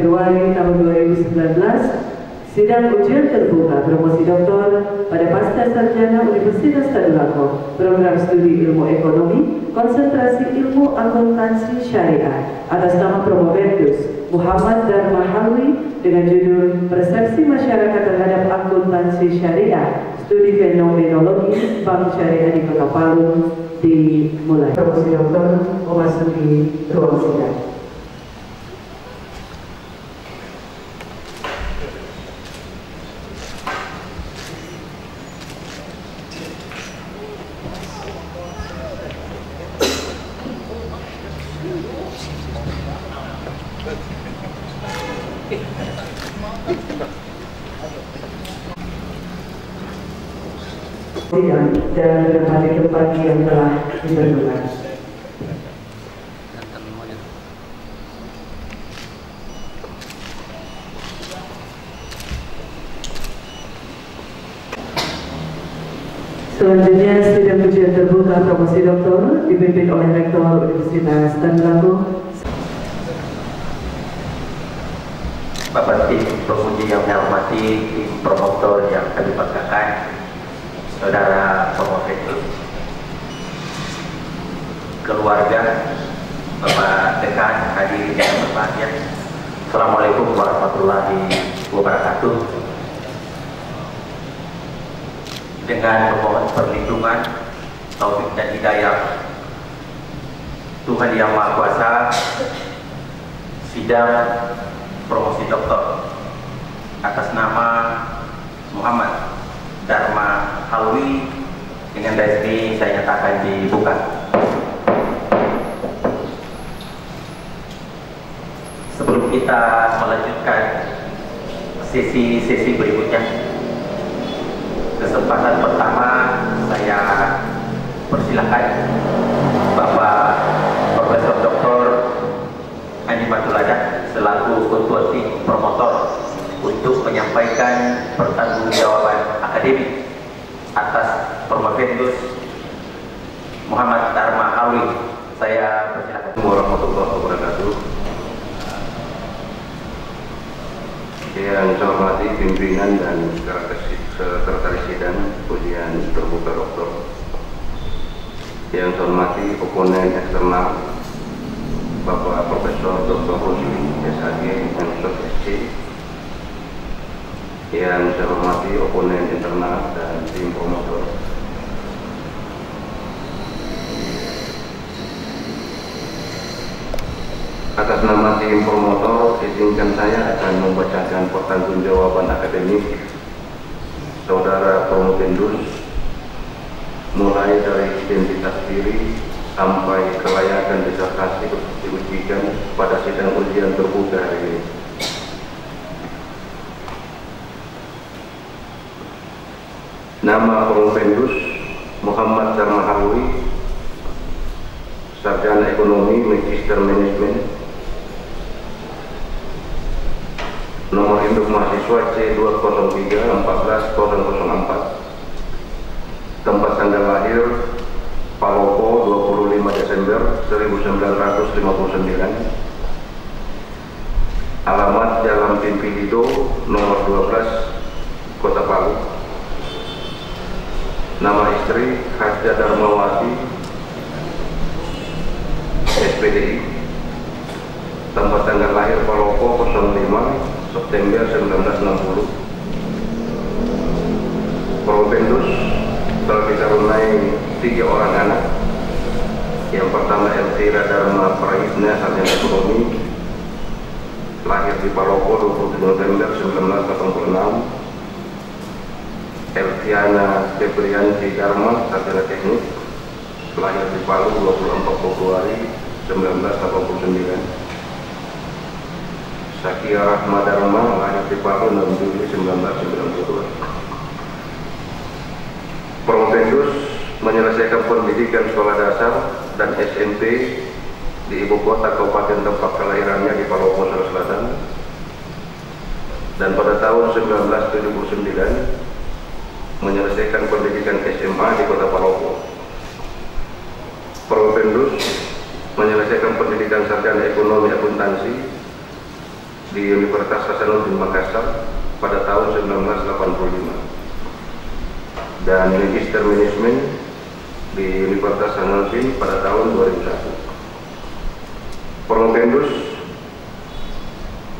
Februari tahun 2019, sidang ujian terbuka promosi doktor pada Pasca Sarjana Universitas Tadulako, program studi ilmu ekonomi, konsentrasi ilmu akuntansi syariah, atas nama Promovendus Muhammad Dharma Halwi dengan judul Persepsi Masyarakat Terhadap Akuntansi Syariah, Studi Fenomenologi Bank Syariah di Kota Palu, dimulai. Promosi doktor memasuki ruang sidang. Dan menempati tempat yang telah ditentukan. Selanjutnya sidang ujian terbuka promosi doktor dipimpin oleh Rektor Universitas Tadulako. Bapak tim penguji yang saya hormati, tim promotor yang kami banggakan, saudara Promovendus, keluarga, Bapak Dekan, hadirin yang berbahagia. Assalamualaikum warahmatullahi wabarakatuh. Dengan memohon perlindungan, taufik dan hidayah Tuhan Yang Maha Kuasa, sidang promosi doktor atas nama Muhammad Dharma Halwi dengan resmi saya nyatakan dibuka. Sebelum kita melanjutkan sesi berikutnya, kesempatan pertama saya persilahkan Bapak Profesor Dr. Andi Matulada selaku Ketua Tim Promotor untuk menyampaikan pertanggungjawaban akademik atas Promovendus Muhammad Dharma Halwi. Saya persilakan. Warahmatullahi wabarakatuh. Yang saya hormati pimpinan dan sekretaris sidang ujian terbuka doktor. Yang saya hormati oponen eksternal Bapak Profesor Dr. Rusli SAG MSc. Yang saya hormati oponen internal dan tim promotor. Atas nama tim promotor, izinkan saya akan membacakan pertanggungjawaban akademik saudara Promovendus, mulai dari identitas diri sampai kelayakan disertasi diujikan pada sidang ujian terbuka hari ini. Nama Promovendus Muhammad Dharma Halwi, sarjana ekonomi, magister manajemen. Nomor induk mahasiswa C203-14004. Tempat tanggal lahir Palopo 25 Desember 1959. Alamat Jalan Pimpilido nomor 12 Kota Palu. Nama istri Hajah Darmawati SPDI. Tempat tanggal lahir Palopo 05 September 1960. Promovendus telah dikaruniai 3 orang anak. Yang pertama Elvira Dharma Praitna, sarjana ekonomi, lahir di Palopo 27 November 1986. Elviana Febrianti Dharma, sarjana teknik, lahir di Palu 24 Februari 1989. Sakia Rahma Dharma, lahir di Palu 6 Juli 1992. Promovendus menyelesaikan pendidikan sekolah dasar dan SMP di ibu kota kabupaten tempat kelahirannya di Palopo, Sulawesi Selatan. Dan pada tahun 1979 menyelesaikan pendidikan SMA di kota Palopo. Promovendus menyelesaikan pendidikan sarjana ekonomi akuntansi di Universitas Hasanuddin Makassar pada tahun 1985 dan Magister Manajemen di Universitas Hasanuddin pada tahun 2001. Promovendus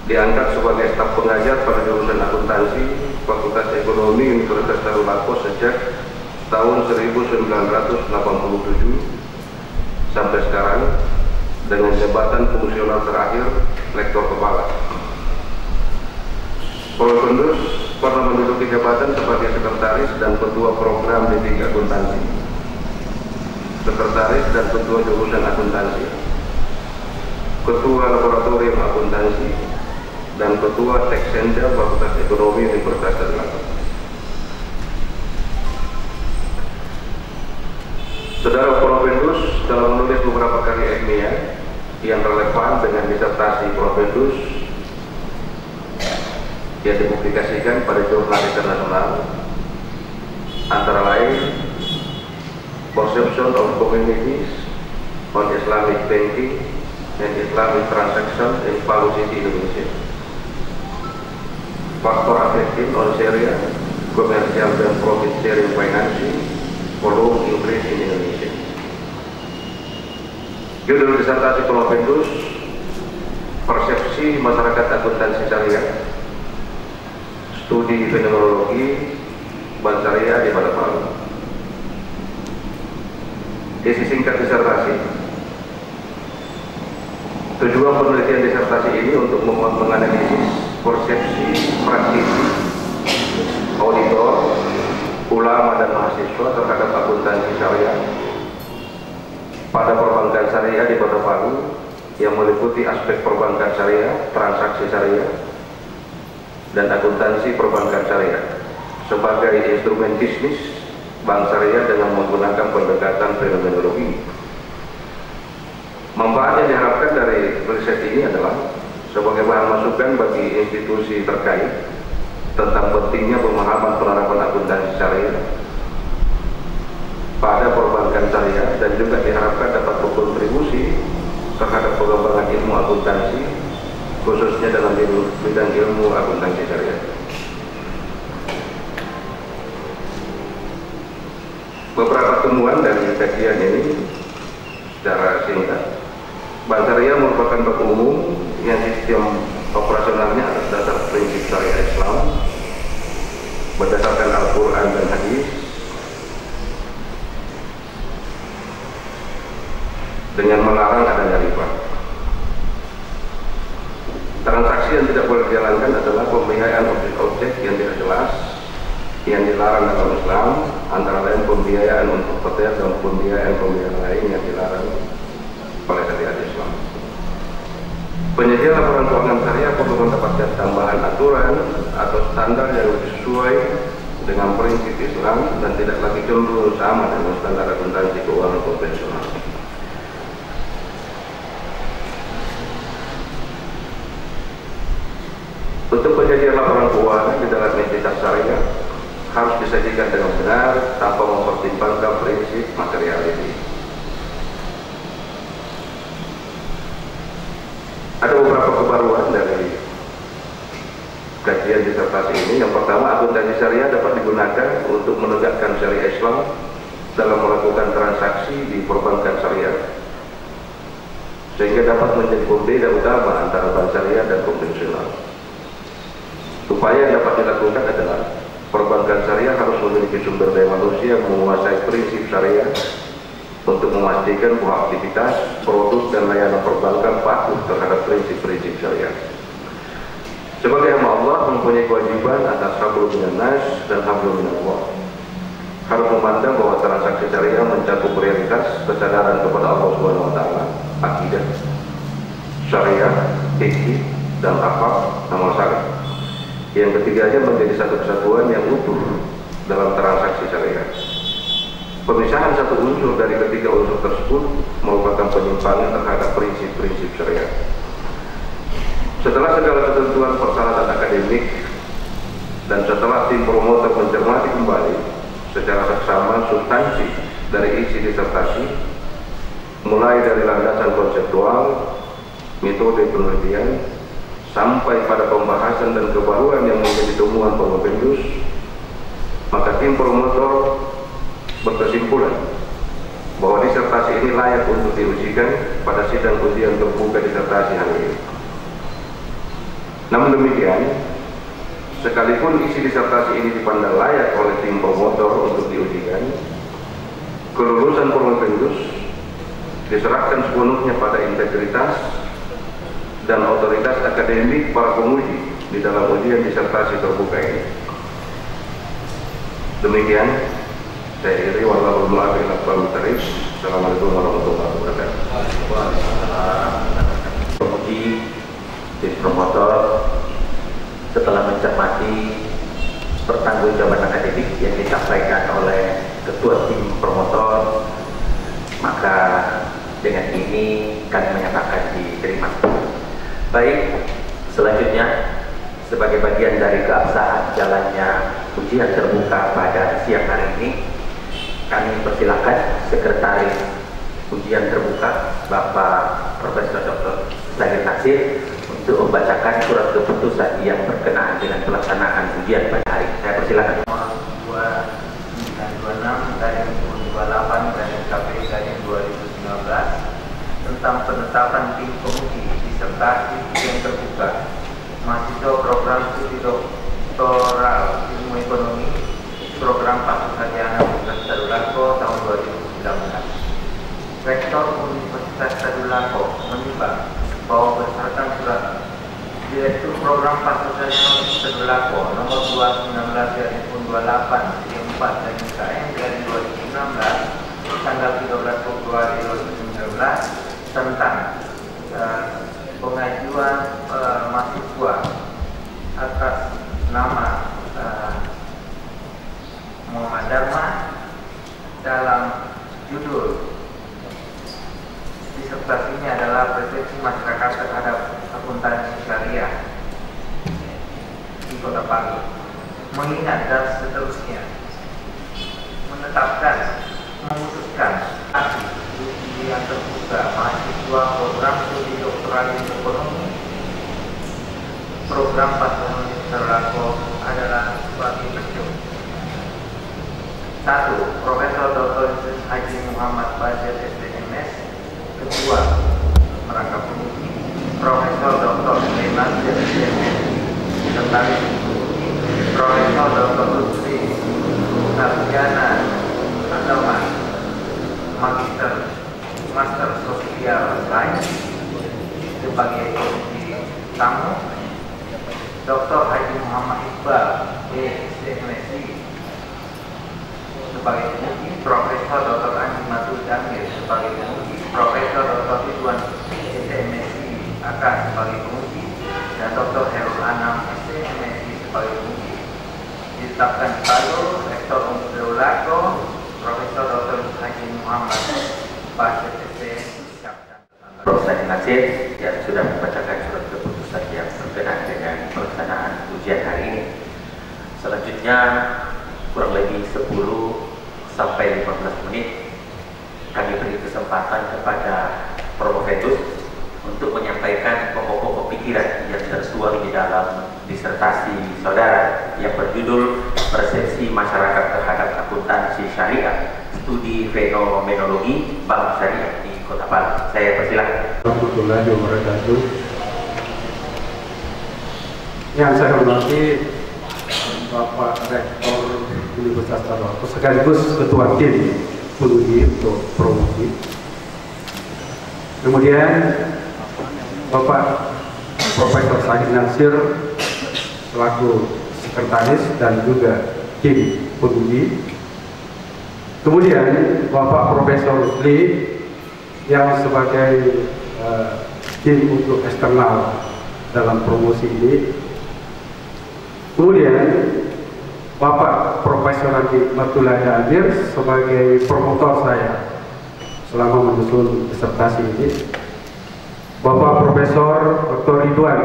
diangkat sebagai staf pengajar pada jurusan akuntansi Fakultas Ekonomi Universitas Tadulako sejak tahun 1987 sampai sekarang dengan jabatan fungsional terakhir lektor kepala. Promovendus pernah menduduki jabatan sebagai sekretaris dan ketua program D3 akuntansi, sekretaris dan ketua jurusan akuntansi, ketua laboratorium akuntansi, dan ketua Teksenja Fakultas Ekonomi Universitas Tadulako. Saudara Promovendus telah menulis beberapa karya ilmiah yang relevan dengan disertasi Promovendus yang dipublikasikan pada jurnal internasional, antara lain Perception of Communities on Islamic Banking and Islamic Transaction in Palu City, Indonesia, Faktor Affecting on Sharia, Commercial dan Profit Sharing Financing, Volume Inggris in Indonesia. Judul disertasi Promovendus, Persepsi Masyarakat Akuntansi Syariah, Studi Fenomenologi Bank Syariah di Kota Palu. Isi singkat disertasi. Tujuan penelitian disertasi ini untuk menganalisis persepsi praktisi, auditor, ulama dan mahasiswa terhadap akuntansi syariah pada perbankan syariah di Kota Palu yang meliputi aspek perbankan syariah, transaksi syariah, dan akuntansi perbankan syariah sebagai instrumen bisnis bank syariah dengan menggunakan pendekatan fenomenologi. Manfaat yang diharapkan dari riset ini adalah sebagai bahan masukan bagi institusi terkait tentang pentingnya pemahaman penerapan akuntansi syariah pada perbankan syariah, dan juga diharapkan dapat berkontribusi terhadap pengembangan ilmu akuntansi khususnya dalam bidang ilmu akuntansi syariah. Beberapa temuan dari kajian ini secara singkat. Bank syariah merupakan bank umum yang sistem operasionalnya atas dasar prinsip syariah Islam berdasarkan Al-Quran dan Hadis, dengan melarang adanya riba. Transaksi yang tidak boleh dijalankan adalah pembiayaan objek-objek yang tidak jelas yang dilarang dalam Islam, antara lain pembiayaan untuk hotel dan pembiayaan lain yang dilarang oleh syariat Islam. Penyedia laporan keuangan syariah perlu mendapatkan tambahan aturan atau standar yang sesuai dengan prinsip Islam dan tidak lagi cenderung sama dengan standar akuntansi keuangan konvensional. Untuk penyajian laporan keuangan di dalam entitas syariah harus disajikan dengan benar tanpa mempertimbangkan prinsip materiality. Ada beberapa kebaruan dari kajian disertasi ini. Yang pertama, akuntansi syariah dapat digunakan untuk menegakkan syariah Islam dalam melakukan transaksi di perbankan syariah, sehingga dapat menjadi pembeda utama antara bank syariah dan konvensional. Upaya yang dapat dilakukan adalah perbankan syariah harus memiliki sumber daya manusia yang menguasai prinsip syariah untuk memastikan bahwa aktivitas, produk, dan layanan perbankan patuh terhadap prinsip-prinsip syariah. Sebagai hamba Allah mempunyai kewajiban atas hablum minan nas dan hablum minallah. Harus memandang bahwa transaksi syariah mencakup prioritas kesadaran kepada Allah Subhanahu wa taala, akidah, syariah, fikih, dan akhlak, amal saleh. Yang ketiganya menjadi satu kesatuan yang utuh dalam transaksi syariah. Pemisahan satu unsur dari ketiga unsur tersebut merupakan penyimpangan terhadap prinsip-prinsip syariah. Setelah segala ketentuan persyaratan akademik dan setelah tim promotor mencermati kembali secara seksama substansi dari isi disertasi, mulai dari landasan konseptual, metode penelitian, sampai pada pembahasan dan kebaruan yang menjadi temuan Provendus, maka tim promotor berkesimpulan bahwa disertasi ini layak untuk diujikan pada sidang ujian terbuka disertasi hari ini. Namun demikian, sekalipun isi disertasi ini dipandang layak oleh tim promotor untuk diujikan, kelulusan Provendus diserahkan sepenuhnya pada integritas dan otoritas akademik para penguji di dalam ujian disertasi terbuka ini. Demikian, saya akhiri. Assalamualaikum warahmatullahi wabarakatuh. Penguji tim promotor setelah mencermati pertanggungjawaban akademik yang disampaikan oleh ketua tim promotor, maka dengan ini kami menyatakan diterima. Baik, selanjutnya sebagai bagian dari keabsahan jalannya ujian terbuka pada siang hari ini, kami persilakan Sekretaris Ujian Terbuka Bapak Profesor Dr. Zahir Nasir untuk membacakan surat keputusan yang berkenaan dengan pelaksanaan ujian pada hari ini. Saya persilakan. Nomor 2926 dari 28 dari KPI dari 2019 tentang penetapan tim penguji disertasi ujian terbuka mahasiswa program studi doktoral ilmu ekonomi program Pak Sarjana Universitas Tadulako tahun 2019. Rektor Universitas Tadulako menimbang bahwa berdasarkan surat Direktur Program Pak Sarjana Universitas Tadulako nomor 2/19/28 4 dan IKN dari 2016 tanggal 13 Februari 2019 tentang pengajuan mahasiswa atas nama Muhammad Dharma dalam judul disertasinya adalah persepsi masyarakat terhadap akuntansi syariah di Kota Palu, mengingat dan seterusnya menetapkan, memutuskan ujian terbuka mahasiswa program studi doktoral ekonomi program Pak Sarjana adalah sebagai berikut. 1. Profesor Dr. Haji Muhammad Basir SDMS, Ketua Merangkap Penguji. Profesor Dr. Sulaiman SDMS, Sekretaris Penguji. Profesor Dr. Lutfi Sarjana Agama, Master Sosial Sains sebagai penguji tamu. Dr. Haji Muhammad Iqbal SDMSI sebagai penguji, Profesor Dr. Anji Matul Jamil sebagai penguji, Profesor Dr. Ridwan SMSI AK sebagai penguji, dan Dr. Herul Anam SMSI sebagai penguji. Ditetapkan di Palu, Rektor Universitas Profesor Dr. Haji Muhammad Basir SMSI. Prof. Zahir Nasir yang sudah membacakan surat keputusan yang berkenaan dengan pelaksanaan ujian hari ini. Selanjutnya kurang lebih 10 sampai 15 menit kami beri kesempatan kepada Provendus untuk menyampaikan pokok-pokok pikiran yang tertuang di dalam disertasi saudara yang berjudul Persepsi Masyarakat Terhadap Akuntansi Syariah Studi Fenomenologi Bank Syariah di Kota Palu. Saya persilakan. Warahmatullahi wabarakatuh. Yang saya hormati Bapak Rektor Universitas Tadulako sekaligus Ketua Tim Penguji untuk promosi. Kemudian Bapak Profesor Zahir Nasir selaku Sekretaris dan juga tim penguji. Kemudian Bapak Profesor Rusli yang sebagai tim untuk eksternal dalam promosi ini. Kemudian Bapak Profesor Andi Matulahi Amir sebagai promotor saya selama menyusun disertasi ini. Bapak Profesor Dr. Ridwan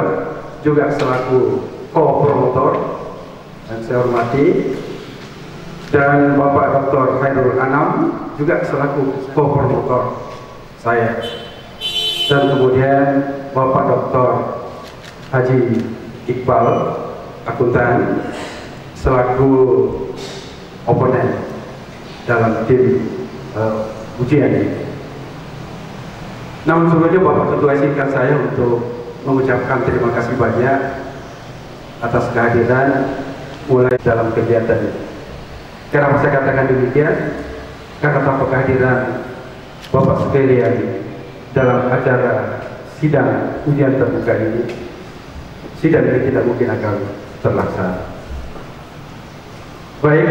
juga selaku co-promotor dan saya hormati, dan Bapak Dr. Khairul Anam juga selaku co-promotor saya, dan kemudian Bapak Dr. Haji Iqbal, akuntan, selaku oponen dalam tim ujian ini. Namun sebelumnya Bapak Ketua izinkan saya untuk mengucapkan terima kasih banyak atas kehadiran mulai dalam kegiatan ini. Kenapa saya katakan demikian? Karena tanpa kehadiran Bapak sekalian dalam acara sidang ujian terbuka ini, sidang ini tidak mungkin akan terlaksana. Baik,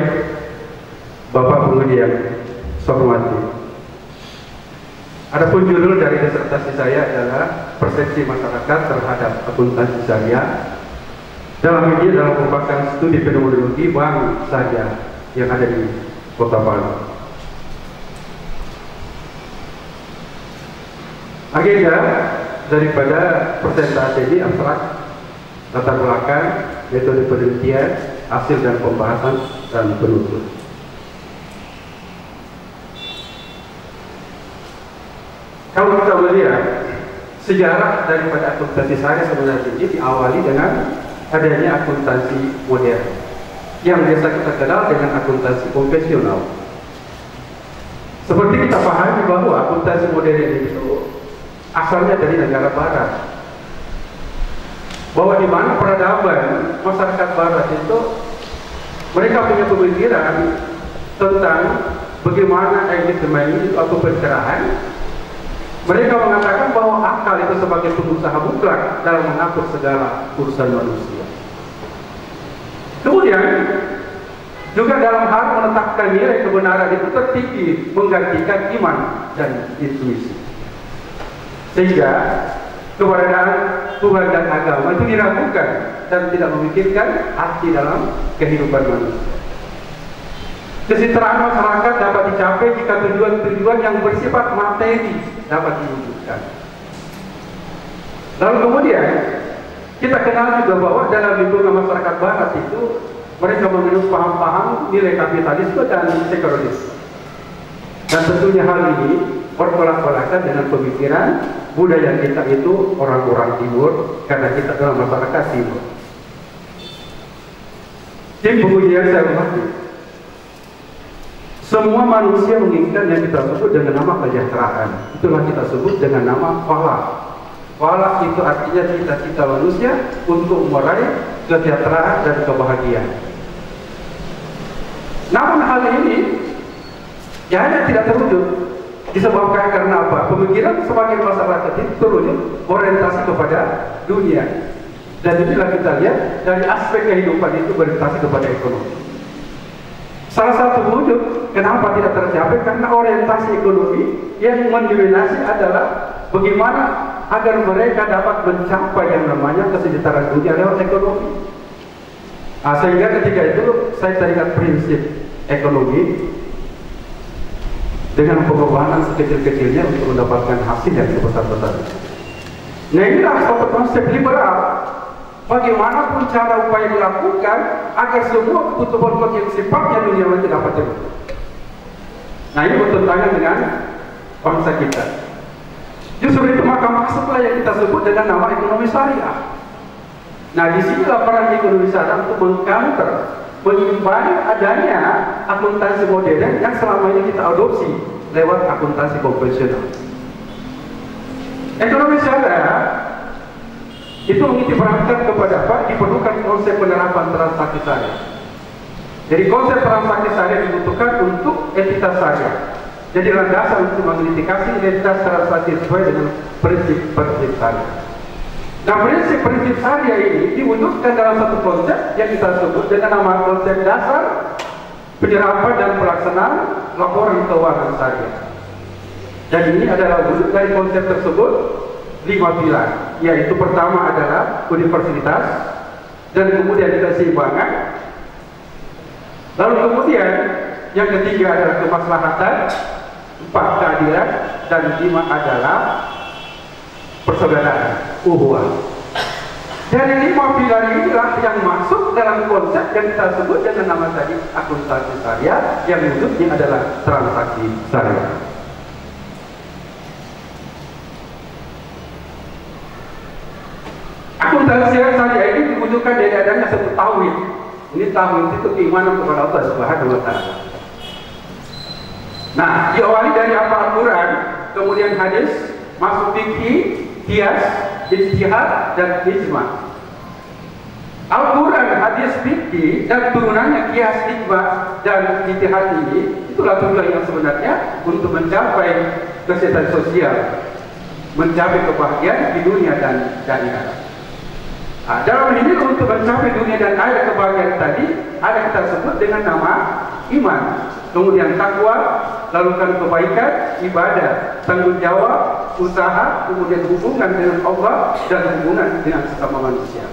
Bapak pengundi yang saya hormati, adapun judul dari disertasi saya adalah persepsi masyarakat terhadap akuntansi syariah. Dalam ini adalah merupakan studi fenomenologi bank syariah yang ada di Kota Palu. Agenda daripada presentasi ini abstrak, latar belakang, metode penelitian, hasil dan pembahasan, dan penutup. Kalau kita melihat sejarah daripada akuntansi syariah sebenarnya ini diawali dengan adanya akuntansi modern yang biasa kita kenal dengan akuntansi konvensional. Seperti kita pahami bahwa akuntansi modern itu asalnya dari negara barat, bahwa di mana peradaban masyarakat barat itu mereka punya pemikiran tentang bagaimana ekonomi atau pencerahan. Mereka mengatakan bahwa akal itu sebagai pengusaha mutlak dalam mengatur segala urusan manusia. Kemudian juga dalam hal menetapkan nilai kebenaran itu tertinggi menggantikan iman dan intuisi, sehingga keberadaan Tuhan dan agama itu diragukan dan tidak memikirkan arti dalam kehidupan manusia. Kesejahteraan masyarakat dapat dicapai jika tujuan-tujuan yang bersifat materi dapat diwujudkan. Lalu kemudian kita kenal juga bahwa dalam lingkungan masyarakat barat itu mereka meminum paham-paham nilai kapitalisme dan sekularisme. Dan tentunya hal ini bertolak-belakan dengan pemikiran budaya kita itu orang-orang timur, karena kita adalah masyarakat timur. Tim pengujian saya hormati, semua manusia menginginkan yang kita sebut dengan nama kesejahteraan. Itulah kita sebut dengan nama falah. Falah itu artinya cita-cita manusia untuk meraih kesejahteraan dan kebahagiaan. Namun hal ini ya hanya tidak terwujud. Disebabkan karena apa? Pemikiran sebagian masyarakat itu terwujud orientasi kepada dunia. Dan inilah kita lihat dari aspek kehidupan itu berorientasi kepada ekonomi. Salah satu wujud kenapa tidak tercapai karena orientasi ekonomi yang mendominasi adalah bagaimana agar mereka dapat mencapai yang namanya kesejahteraan dunia lewat ekonomi. Sehingga ketika itu saya teringat prinsip ekonomi dengan pengorbanan sekecil-kecilnya untuk mendapatkan hasil yang sebesar-besarnya. Nah, inilah suatu konsep liberal. Bagaimanapun cara upaya dilakukan agar semua kebutuhan yang sifatnya dunia itu dapat terwujud. Nah, ini bertentangan dengan bangsa kita. Justru itu maka masuklah yang kita sebut dengan nama ekonomi syariah. Nah, disinilah peran ekonomi syariah untuk mengcounter, mengimbangi adanya akuntansi modern yang selama ini kita adopsi lewat akuntansi konvensional. Ekonomi syariah itu mengiktibarkan kepada apa? Diperlukan konsep penerapan transaksi syariah. Jadi konsep transaksi syariah dibutuhkan untuk entitas syariah. Jadi landasan untuk mengidentifikasi identitas transaksi sesuai dengan prinsip-prinsip syariah. Nah, prinsip-prinsip syariah ini diwujudkan dalam satu konsep yang kita sebut dengan nama konsep dasar penyerapan dan pelaksanaan laporan keuangan syariah. Jadi ini adalah wujud dari konsep tersebut 5 pilar, yaitu pertama adalah universalitas, dan kemudian keseimbangan, lalu kemudian yang ketiga adalah kemaslahatan, 4 keadilan, dan 5 adalah persaudaraan, ukhuwah. Dari 5 pilar inilah yang masuk dalam konsep yang kita sebut dengan nama tadi akuntansi syariah, yang wujudnya adalah transaksi syariah. Akuntansi Akuntansi syariah ini diwujudkan dari adanya satu tauhid. Ini tauhid itu keimanan kepada Allah Subhanahu wa Ta'ala. Nah, diawali dari Al-Quran, kemudian hadis, masuk fikih, qiyas, ijtihad, dan ijma. Al-Quran, hadis, fikih, dan turunannya qiyas, ijma, dan ijtihad ini, itulah tujuan yang sebenarnya untuk mencapai kesejahteraan sosial, mencapai kebahagiaan di dunia dan akhirat. Nah, dalam ini untuk mencapai dunia dan akhirat kebahagiaan tadi, ada kita sebut dengan nama iman, kemudian takwa, lakukan kebaikan, ibadah, tanggung jawab, usaha, kemudian hubungan dengan Allah dan hubungan dengan sesama manusia.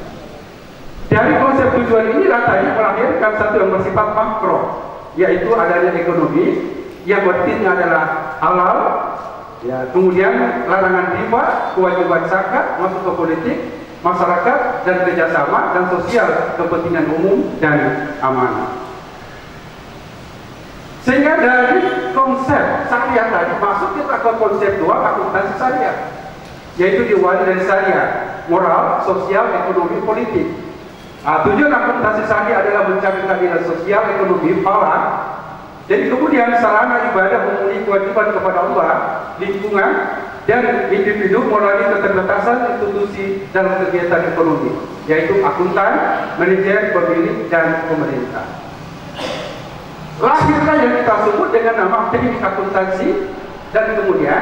Dari konsep tujuan ini tadi melahirkan satu yang bersifat makro, yaitu adanya ekonomi yang artinya adalah halal, ya, kemudian larangan riba, kewajiban zakat, masuk ke politik, masyarakat, dan kerjasama dan sosial, kepentingan umum dan amanah. Sehingga dari konsep syariah tadi masuk kita ke konsep dua akuntansi syariah, yaitu diawali dari syariah, moral, sosial, ekonomi, politik. Nah, tujuan akuntansi syariah adalah mencapai keadilan sosial, ekonomi, falak. Jadi kemudian sarana ibadah memenuhi kewajiban kepada Allah, lingkungan, dan individu melalui keterbatasan institusi dalam kegiatan ekonomi, yaitu akuntan, manajer, pemilik, dan pemerintah. Lahirlah yang kita sebut dengan nama teknik akuntansi, dan kemudian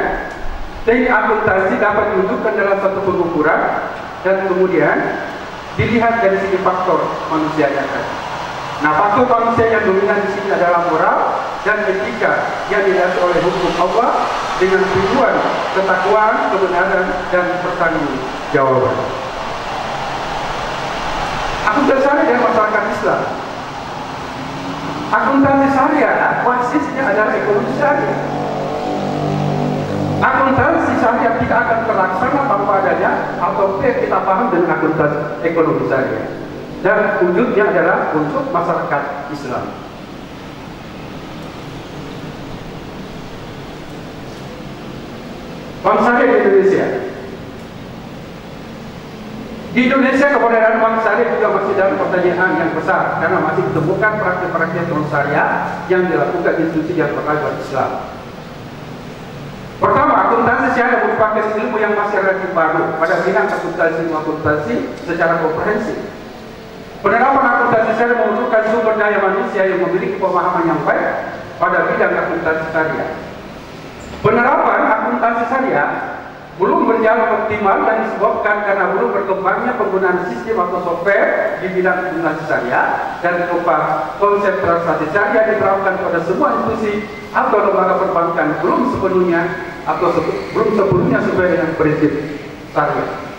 teknik akuntansi dapat diwujudkan dalam satu pengukuran dan kemudian dilihat dari segi faktor manusianya. Nah, faktor manusia yang dominan di sini adalah moral dan etika yang didasari oleh hukum Allah dengan tujuan ketakwaan, kebenaran, dan pertanggungjawaban. Akuntansi syariah dan masyarakat Islam. Akuntansi syariah basisnya adalah ekonomi syariah. Akuntansi syariah tidak akan terlaksana tanpa adanya atau kita paham dengan akuntansi ekonomi syariah. Dan wujudnya adalah untuk masyarakat Islam. Bank syariah di Indonesia. Di Indonesia keberadaan bank syariah juga masih dalam pertanyaan yang besar karena masih ditemukan praktik-praktik bank syariah yang dilakukan institusi yang beragama Islam. Pertama, akuntansi syariah merupakan ilmu yang masih relatif baru pada bidang akuntansi secara komprehensif. Penerapan akuntansi syariah membutuhkan sumber daya manusia yang memiliki pemahaman yang baik pada bidang akuntansi syariah. Penerapan akuntansi syariah belum berjalan optimal dan disebabkan karena belum berkembangnya penggunaan sistem atau software di bidang akuntansi syariah, dan keempat, konsep transaksi syariah diterapkan pada semua institusi atau lembaga perbankan belum sepenuhnya sesuai dengan prinsip syariah.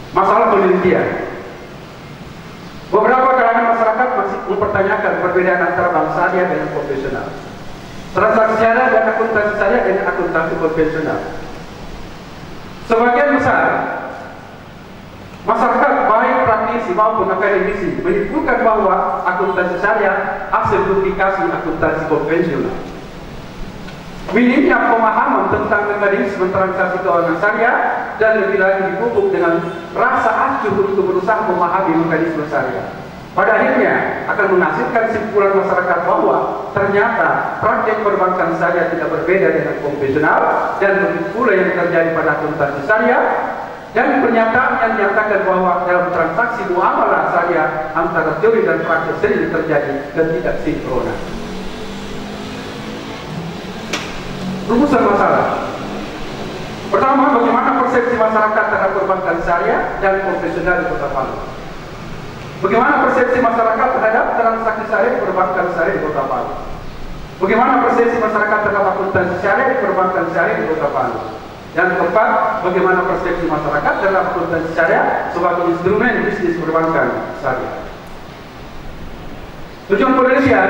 Masalah penelitian. Beberapa kalangan masyarakat masih mempertanyakan perbedaan antara bank syariah dengan konvensional, transaksi syariah dan akuntansi syariah dengan akuntansi konvensional. Sebagian besar masyarakat baik praktisi maupun akademisi menyimpulkan bahwa akuntansi syariah hasil duplikasi akuntansi konvensional. Minimnya pemahaman tentang mekanisme transaksi keuangan syariah dan lebih lagi dipupuk dengan rasa acuh untuk berusaha memahami mekanisme syariah. Pada akhirnya akan menghasilkan simpulan masyarakat bahwa ternyata praktik perbankan syariah tidak berbeda dengan konvensional, dan begitu pula yang terjadi pada akuntansi syariah, dan pernyataan yang menyatakan bahwa dalam transaksi muamalah syariah antara teori dan praktik sering terjadi dan tidak sinkronis. Rumusan masalah. Pertama, bagaimana persepsi masyarakat terhadap perbankan syariah dan konvensional di Kota Palu? Bagaimana persepsi masyarakat terhadap transaksi syariah di perbankan syariah di Kota Palu? Bagaimana persepsi masyarakat terhadap akuntansi syariah di perbankan syariah di Kota Palu? Dan keempat, bagaimana persepsi masyarakat terhadap akuntansi syariah sebagai instrumen bisnis perbankan syariah? Tujuan penelitian.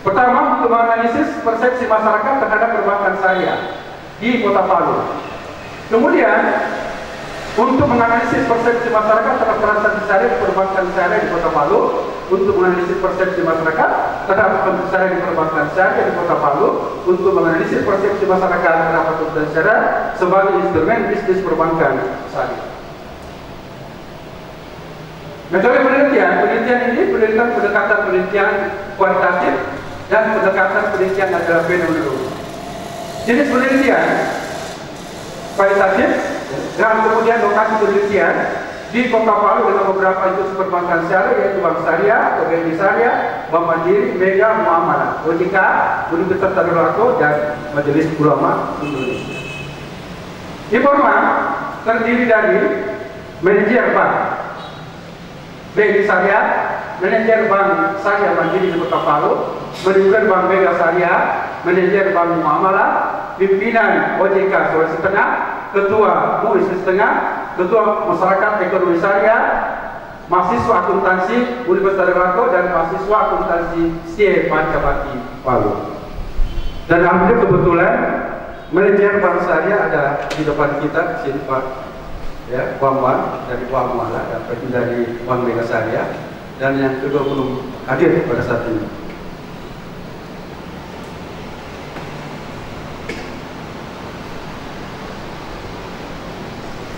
Pertama, untuk menganalisis persepsi masyarakat terhadap perbankan syariah di Kota Palu. Kemudian, untuk menganalisis persepsi masyarakat terhadap transaksi syariah di perbankan syariah di Kota Palu, untuk menganalisis persepsi masyarakat terhadap pembicaraan di perbankan syariah di Kota Palu untuk menganalisis persepsi masyarakat terhadap pembicaraan syariah sebagai instrumen bisnis perbankan syariah. Metode penelitian ini pendekatan penelitian kualitatif dan pendekatan penelitian adalah fenomenologi. Jenis penelitian kualitatif dan kemudian lokasi penelitian di Kota Palu dengan beberapa institusi perbankan syariah yaitu Bank Syariah, BNI Syariah, Bank Mandiri, Mega Muamalah, OJK, Universitas Darul Arqam dan Majelis Ulama Indonesia. Informan terdiri dari manajer bank BNI Syariah, manajer Bank Syariah Mandiri di Kota Palu, manajer Bank Mega Syariah, manajer Bank Muamalah, pimpinan OJK Sulawesi Tengah, ketua MUI Sulawesi Tengah, ketua masyarakat ekonomi syariah, mahasiswa akuntansi Universitas Darul Arqam dan mahasiswa akuntansi SIE Pancabakti Palu. Dan alhamdulillah kebetulan manajer Bank Syariah ada di depan kita, sini Pak, ya, Bambang dari Bank Muamalah dan dari Bank Mega Syariah, dan yang kedua belum hadir pada saat ini.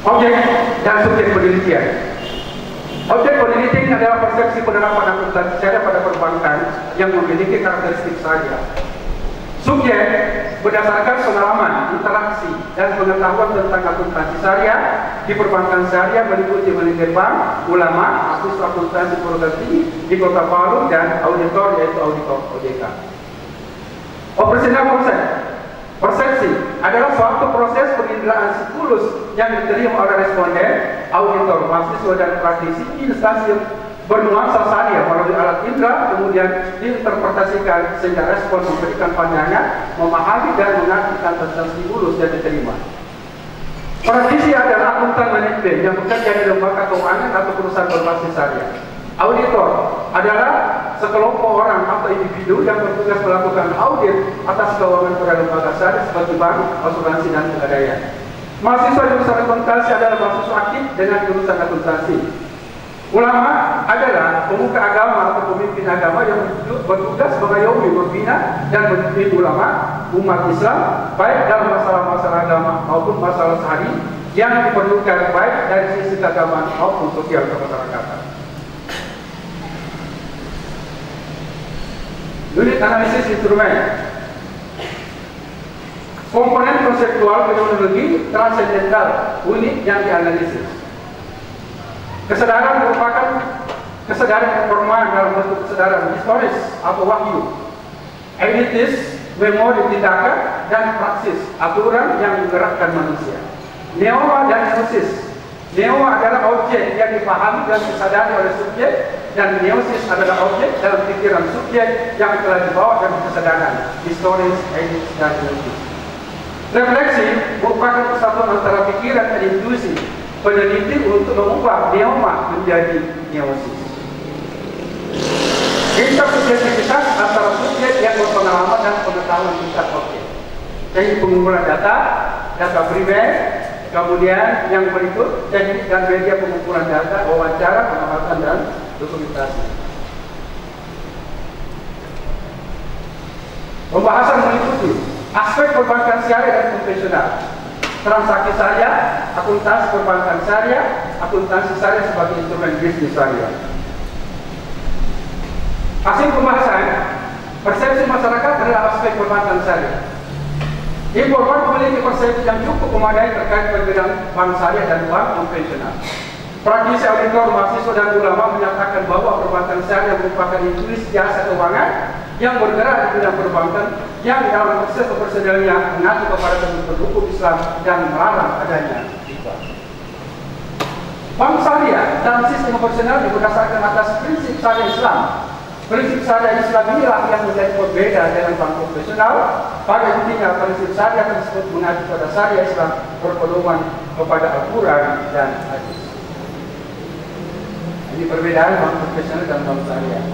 Objek dan subjek penelitian. Objek penelitian adalah persepsi penerapan akuntansi syariah pada perbankan yang memiliki karakteristik syariah. Subjek berdasarkan pengalaman, interaksi, dan pengetahuan tentang akuntansi syariah di perbankan syariah meliputi manajer bank, ulama, mahasiswa akuntansi perguruan tinggi di Kota Palu, dan auditor yaitu auditor OJK. Operasional konsep. Persepsi adalah suatu proses penginderaan siklus yang diterima oleh responden, auditor, mahasiswa, dan praktisi di instansi bernuansa syariah melalui alat indera, kemudian diinterpretasikan sehingga respon memberikan pandangan, memahami dan mengartikan tentang stimulus yang diterima. Praktisi adalah akuntan manajemen yang bekerja di lembaga keuangan atau perusahaan berbasis syariah. Auditor adalah sekelompok orang atau individu yang bertugas melakukan audit atas keuangan pada lembaga syariah seperti bank, asuransi, dan pegadaian. Mahasiswa jurusan akuntansi adalah mahasiswa aktif dengan jurusan akuntansi. Ulama adalah pemuka agama atau pemimpin agama yang bertugas mengayomi, membina, dan memimpin ulama umat Islam baik dalam masalah-masalah agama maupun masalah sehari yang diperlukan baik dari sisi keagamaan maupun sosial kemasyarakatan. Unit analisis instrumen. Komponen konseptual fenomenologi transendental unit yang dianalisis. Kesadaran merupakan kesadaran informal dalam bentuk kesadaran historis atau wahyu. Elitis, memori tindakan, dan praksis aturan yang menggerakkan manusia. Neowa dan neosis. Neowa adalah objek yang dipahami dan disadari oleh subjek, dan neosis adalah objek dalam pikiran subjek yang telah dibawa dalam kesadaran historis, etis, dan neosis. Refleksi merupakan kesatuan antara pikiran dan intuisi peneliti untuk mengubah neoma menjadi neosis. Intersubjektivitas antara subjek yang berpengalaman dan pengetahuan tingkat objek. Jadi pengumpulan data primer, kemudian yang berikut teknik dan media pengumpulan data, wawancara, pengamatan, dan dokumentasi. Pembahasan meliputi aspek perbankan syariah dan konvensional, transaksi syariah, akuntansi perbankan syariah, akuntansi syariah sebagai instrumen bisnis syariah. Hasil pembahasan, persepsi masyarakat adalah aspek perbankan syariah. Informan memiliki persepsi yang cukup memadai terkait perbedaan bank syariah dan bank konvensional. Praktisi auditor, mahasiswa, dan ulama menyatakan bahwa perbankan syariah merupakan institusi jasa keuangan yang bergerak di bidang perbankan yang dalam proses operasionalnya mengacu kepada ketentuan hukum Islam dan melarang adanya riba. Bank syariah dalam sistem operasional berdasarkan atas prinsip syariah Islam. Prinsip syariah Islam inilah yang menjadi berbeda dengan bank konvensional. Pada intinya prinsip syariah tersebut mengacu pada syariah Islam berpedoman kepada Al-Quran dan hadis. Ini perbedaan bank konvensional dan bank syariah.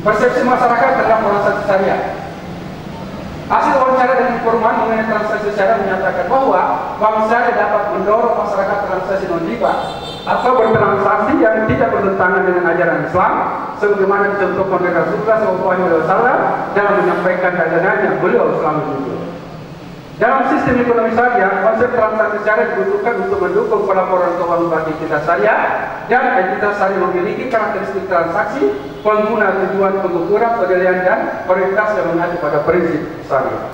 Persepsi masyarakat terhadap transaksi syariah. Hasil wawancara dan informan mengenai transaksi syariah menyatakan bahwa bank syariah dapat mendorong masyarakat transaksi non-riba atau bertransaksi yang tidak bertentangan dengan ajaran Islam, sebagaimana dicontohkan oleh Rasulullah SAW dalam menyampaikan dagangannya beliau selalu jujur. Dalam sistem ekonomi syariah, konsep transaksi syariah dibutuhkan untuk mendukung pelaporan keuangan bagi entitas syariah, dan entitas syariah memiliki karakteristik transaksi, pengguna, tujuan, pengukuran, penilaian, dan prioritas yang mengacu pada prinsip syariah.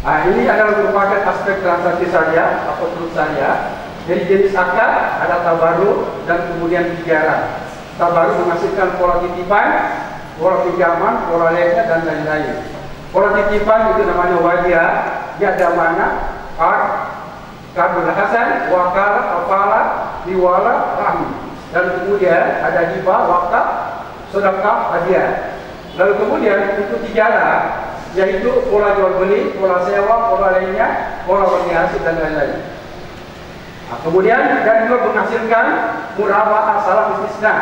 Nah, ini adalah merupakan aspek transaksi syariah atau turut syariah. Jadi jenis akad ada tabarruk dan kemudian tijarah. Tabarruk menghasilkan pola titipan, pola pinjaman, pola lega, dan lain-lain. Pola titipan itu namanya wadiah, dia ada mana, kardul hasan, wakalah, kafalah, liwala, rahmi. Dan kemudian ada hibah, wakaf, sedekah, hadiah. Lalu kemudian untuk tijarah, yaitu pola jual beli, pola sewa, pola lainnya, pola bagi hasil, dan lain-lain. Nah, kemudian dan juga menghasilkan murabahah salam istisna.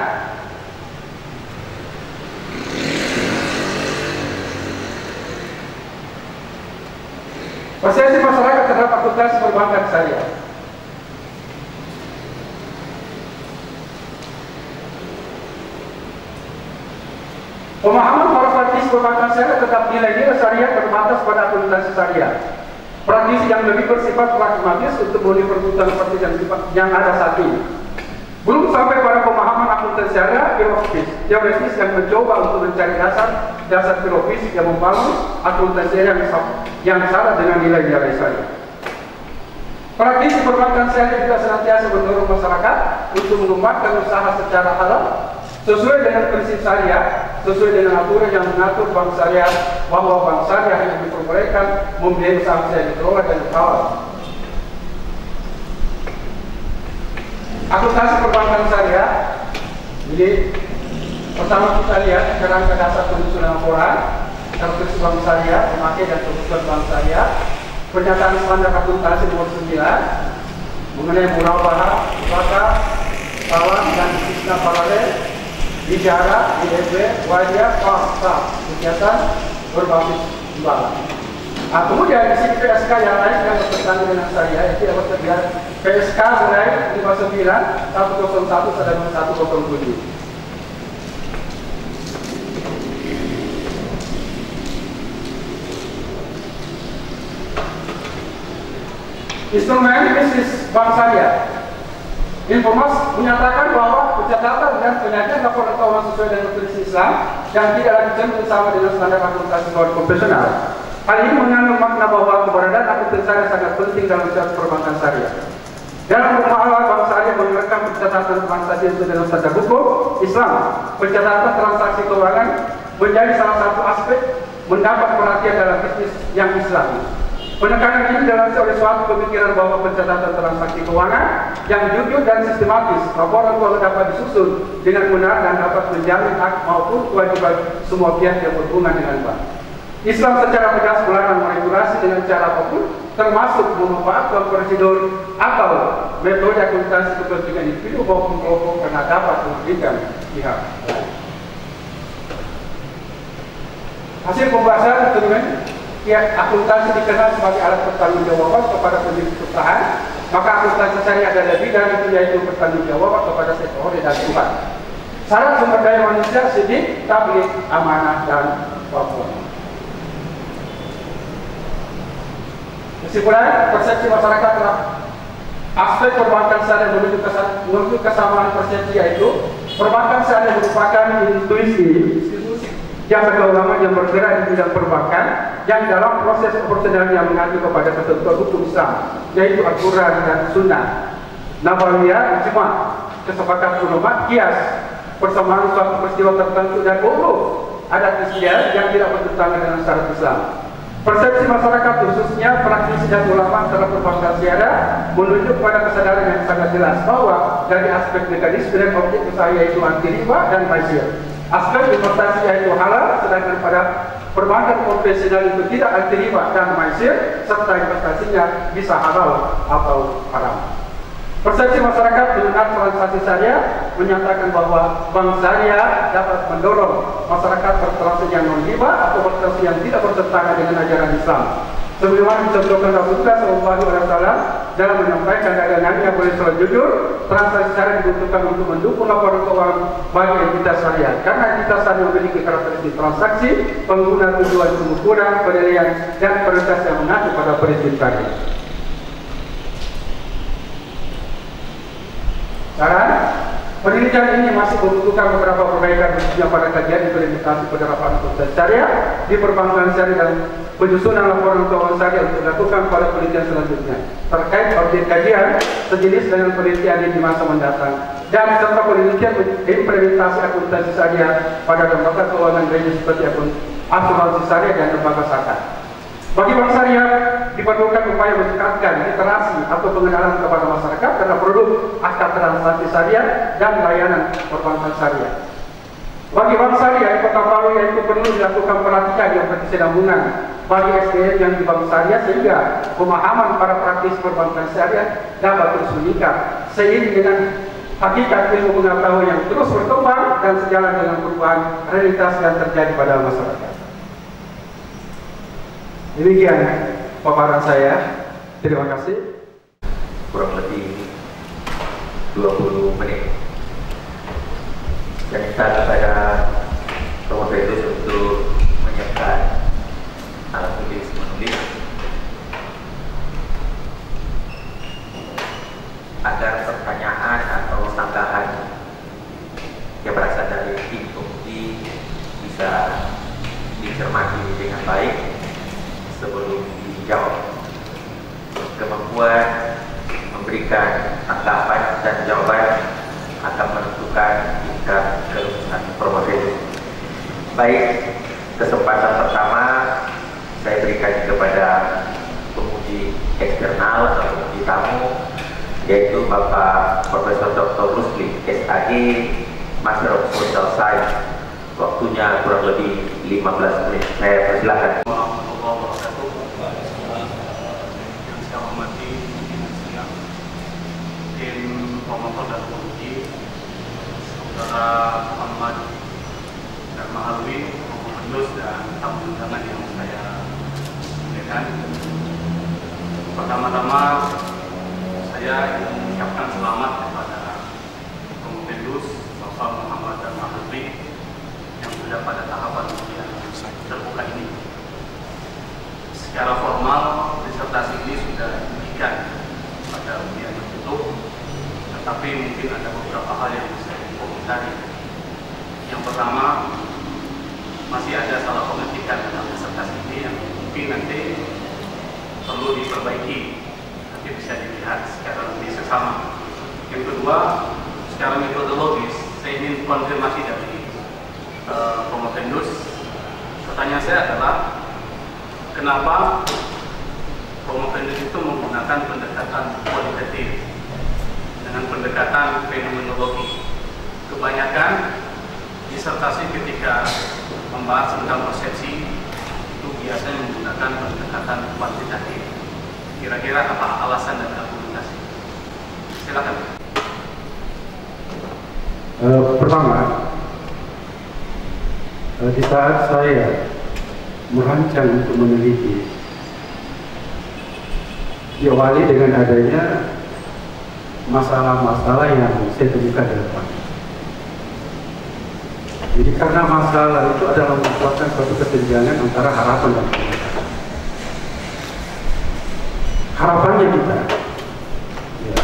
Persepsi masyarakat terhadap akuntansi perbankan syariah. Pemahaman para praktisi perbankan syariah tetap nilai-nilai syariah terbatas pada akuntansi syariah. Praktisi yang lebih bersifat pragmatis untuk memenuhi kebutuhan seperti yang ada saat ini. Belum sampai pada pemahaman akuntansi syariah teoritis yang mencoba untuk mencari dasar filosofis yang membangun akuntansi syariah yang salah dengan nilai-nilai syariah. Praktisi perbankan syariah juga senantiasa mendorong masyarakat untuk mengembangkan usaha secara halal sesuai dengan prinsip syariah, sesuai dengan aturan yang mengatur bank syariah, bahwa bank syariah yang diperbolehkan membiayai usaha yang dikelola dan halal. Akuntansi perbankan syariah, jadi pertama kita lihat kerangka dasar penyusunan laporan, karakteristik bank syariah, pemakai dan kebutuhan bank syariah, pernyataan standar akuntansi nomor 9 mengenai murabahah, zakat, salam dan istisna paralel, bicara, ISB, wajah, fakta, kegiatan berbasis imbalan. Nah, kemudian di sini PSK yang lain yang bertentangan dengan syariah, itu yang terlihat PSK mulai 59, 101, 107. Instrumen bisnis bank syariah. Informasi menyatakan bahwa pencatatan dan penyajian laporan keuangan sesuai dengan prinsip Islam dan tidak lagi cenderung sama dengan standar akuntansi konvensional. Hal ini mengandung makna bahwa keberadaan akuntansi syariah sangat penting dalam setiap perbankan syariah. Dalam pemahaman bank syariah merekam pencatatan transaksi sesuai dengan standar hukum Islam. Pencatatan transaksi keuangan menjadi salah satu aspek mendapat perhatian dalam bisnis yang Islami. Penekanan ini dilandasi oleh suatu pemikiran bahwa pencatatan transaksi keuangan yang jujur dan sistematis, laporan keuangan dapat disusun dengan benar dan dapat menjamin hak maupun kewajiban semua pihak yang berhubungan dengan bank. Islam secara tegas melarang manipulasi dengan cara apapun, termasuk memanfaatkan prosedur atau metode akuntansi kepentingan individu maupun kelompok karena dapat merugikan pihak lain. Hasil pembahasan dengan akuntansi dikenal sebagai alat pertanggungjawaban kepada pemilik perusahaan, maka akuntansi syariah ada lebih dari itu, yaitu pertanggungjawaban kepada stakeholder dan Tuhan. Syarat sumber daya manusia, sidik, tabligh, amanah, dan wakaf. Kesimpulan, persepsi masyarakat terhadap aspek perbankan syariah menuju kesamaan persepsi, yaitu perbankan syariah merupakan institusi jasa keuangan yang bergerak di bidang perbankan yang dalam proses operasional yang mengacu kepada ketentuan hukum Islam, yaitu Al-Quran dan Sunnah, Nabawiyah, Ijma', kesepakatan ulama, kias, persamaan suatu peristiwa tertentu dan uruf adat istiadat yang tidak bertentangan dengan syariat Islam. Persepsi masyarakat khususnya praktisi dan ulama terhadap perbankan syariah menunjuk pada kesadaran yang sangat jelas bahwa dari aspek mekanisme dan objek usaha yaitu anti riba dan maisir. Aspek investasi yaitu halal, sedangkan pada perbankan konvensional itu tidak anti riba dan maisir, serta investasinya bisa halal atau haram. Persepsi masyarakat mengenai transaksi syariah menyatakan bahwa bank syariah dapat mendorong masyarakat bertransaksi yang non riba atau bertransaksi yang tidak bertentangan dengan ajaran Islam. sebagaimana dicontohkan Rasulullah SAW dalam menyampaikan dagangannya boleh selalu jujur, transaksi syariah dibutuhkan untuk mendukung laporan keuangan bagi entitas syariah. Karena entitas syariah memiliki karakteristik transaksi, pengguna tujuan pengukuran, penilaian, dan prioritas yang mengacu pada prinsip syariah. Saran, penelitian ini masih membutuhkan beberapa perbaikan khususnya pada kajian implementasi penerapan akuntansi syariah di perbankan syariah dan penyusunan laporan keuangan syariah untuk dilakukan pada penelitian selanjutnya terkait objek kajian sejenis dengan penelitian di masa mendatang dan serta penelitian implementasi akuntansi syariah pada lembaga keuangan lainnya seperti asuransi syariah dan lembaga zakat. Bagi bank syariah diperlukan upaya meningkatkan literasi atau pengenalan kepada masyarakat terhadap produk akad transaksi syariah dan layanan perbankan syariah. Bagi bank syariah di Kota Palu yaitu perlu dilakukan pelatihan yang berkesinambungan bagi SDM yang di bank syariah sehingga pemahaman para praktisi perbankan syariah dapat terus meningkat seiring dengan hakikat ilmu pengetahuan yang terus berkembang dan sejalan dengan perubahan realitas yang terjadi pada masyarakat. Demikian paparan saya. Terima kasih. Kurang lebih 20 menit. Dan kita kepada Promoterius untuk menyiapkan alat tulis menulis agar pertanyaan atau sanggahan yang berasal dari tim penguji bisa dicermati dengan baik sebelum dijawab. Kemampuan memberikan tanggapan dan jawaban akan menentukan tingkat kelulusan promosi. Baik, kesempatan pertama saya berikan kepada penguji eksternal atau penguji tamu, yaitu Bapak Profesor Dr. Rusli SAG, Master of Social Science. Waktunya kurang lebih 15 menit. Saya persilakan. Promotor dan penguji Saudara Muhammad dan Mahalwi, Promotor dan tamu undangan yang saya muliakan. Pertama-tama saya ingin mengucapkan selamat kepada Promotor Bapak Muhammad dan Mahalwi yang sudah pada tahapan ujian terbuka ini. Secara formal disertasi ini sudah diberikan pada ujian tertutup, tapi mungkin ada beberapa hal yang bisa dikomentari. Yang pertama, masih ada salah pengetikan dalam disertasi ini yang mungkin nanti perlu diperbaiki, nanti bisa dilihat secara lebih seksama. Yang kedua, secara metodologis, saya ingin konfirmasi dari Promoterius. Pertanyaan saya adalah, kenapa Promoterius itu menggunakan pendekatan kualitatif dengan pendekatan fenomenologi? Kebanyakan disertasi ketika membahas tentang persepsi itu biasanya menggunakan pendekatan kuantitatif. Kira-kira apa alasan dan argumentasi? Silakan. Pertama, di saat saya merancang untuk meneliti, diawali dengan adanya masalah-masalah yang saya temukan di depan. Jadi karena masalah itu adalah merupakan suatu kesenjangan antara harapan dan kenyataan. Harapannya kita, ya,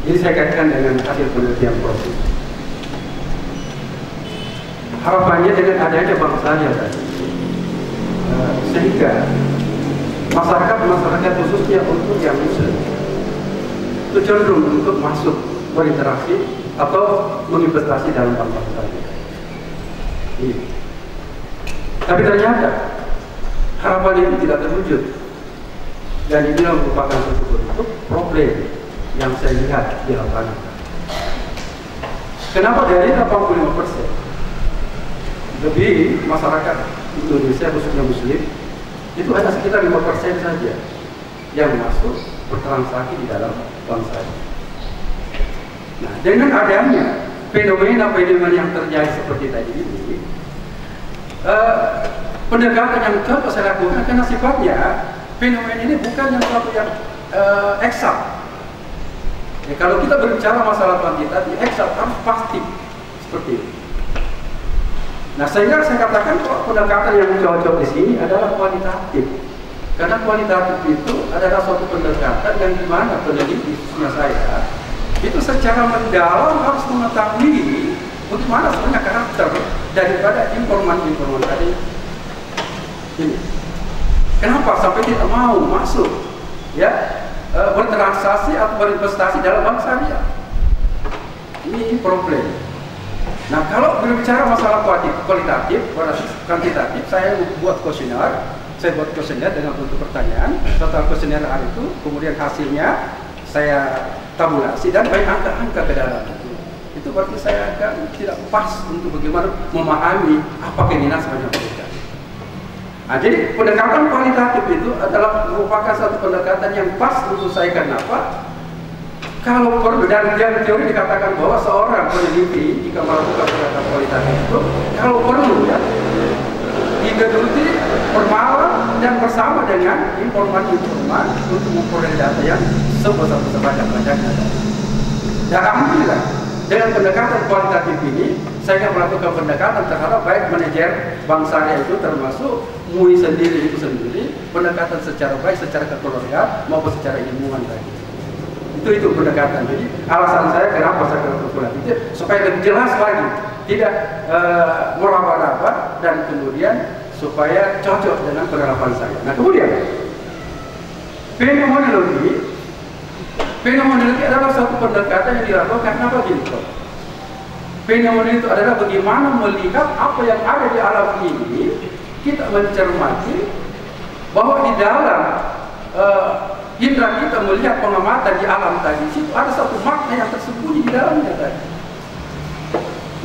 ini saya kaitkan dengan hasil penelitian proses. Harapannya dengan adanya bank syariah tadi, sehingga masyarakat khususnya untuk yang muslim itu cenderung untuk masuk berinteraksi atau menginvestasi dalam bank syariah. Tapi ternyata harapan ini tidak terwujud, dan ini merupakan suatu bentuk problem yang saya lihat di lapangan. Kenapa dari 85% lebih masyarakat Indonesia khususnya muslim itu hanya sekitar 5% saja yang masuk bertransaksi di dalam bank syariah. Nah, dengan adanya fenomena yang terjadi seperti tadi ini, pendekatan yang coba saya lakukan karena sifatnya fenomena ini bukan yang suatu yang eksak. Ya, kalau kita berbicara masalah kuantitatif, eksak kan pasti seperti itu. Nah, sehingga saya katakan kalau pendekatan yang cocok di sini adalah kualitatif. Karena kualitatif itu adalah suatu pendekatan yang dimana peneliti, khususnya saya, itu secara mendalam harus mengetahui bagaimana sebenarnya karakter daripada informan-informan tadi. Ini. Kenapa sampai tidak mau masuk, ya, bertransaksi atau berinvestasi dalam bank syariah? Ini problem. Nah, kalau berbicara masalah kualitatif, kuantitatif, saya buat kuesioner. Saya buat kuesioner dengan bentuk pertanyaan. Setelah kuesioner itu, kemudian hasilnya saya tabulasi dan banyak angka-angka ke dalam itu. Itu berarti saya agak tidak pas untuk bagaimana memahami apa keinginan sebenarnya mereka. Nah, jadi pendekatan kualitatif itu adalah merupakan satu pendekatan yang pas untuk saya. Kenapa? Kalau perlu, dan teori dikatakan bahwa seorang peneliti jika melakukan pendekatan kualitatif itu, kalau perlu ya, digeluti bermalam dan bersama dengan informan-informan untuk memperoleh data yang sebanyak-banyaknya. Dan alhamdulillah, dengan pendekatan kualitatif ini, saya melakukan pendekatan terhadap baik manajer bank syariah itu termasuk MUI sendiri itu sendiri, pendekatan secara baik, secara kekeluargaan maupun secara ilmuwan tadi. Itu pendekatan. Jadi alasan saya kenapa saya melakukan itu supaya lebih jelas lagi, tidak meraba-raba dan kemudian supaya cocok dengan penerapan saya. Nah, kemudian fenomenologi adalah suatu pendekatan yang dilakukan karena begini. Fenomena itu adalah bagaimana melihat apa yang ada di alam ini, kita mencermati bahwa di dalam indra kita melihat pengamatan di alam tadi, situ ada satu makna yang tersembunyi di dalamnya tadi.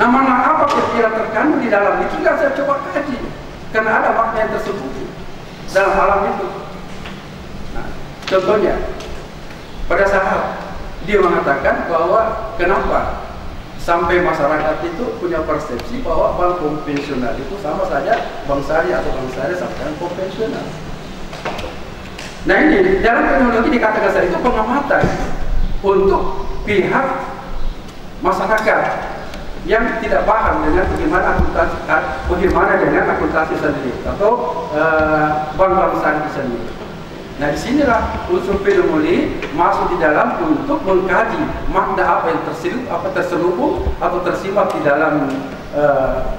Nah, mana apa kira-kira terkandung di dalam itu? Tinggal saya coba kaji, karena ada makna yang tersembunyi dalam alam itu. Nah, contohnya, pada saat dia mengatakan bahwa kenapa sampai masyarakat itu punya persepsi bahwa bank konvensional itu sama saja bank syariah atau bank syariah sama dengan konvensional. Nah, ini dalam teknologi dikatakan saya itu pengamatan untuk pihak masyarakat yang tidak paham dengan bagaimana dengan akuntansi sendiri atau bank-bank syariah sendiri. Nah, disinilah unsur fenomenologi masuk di dalam untuk mengkaji makna apa yang terselubung atau tersimat di dalam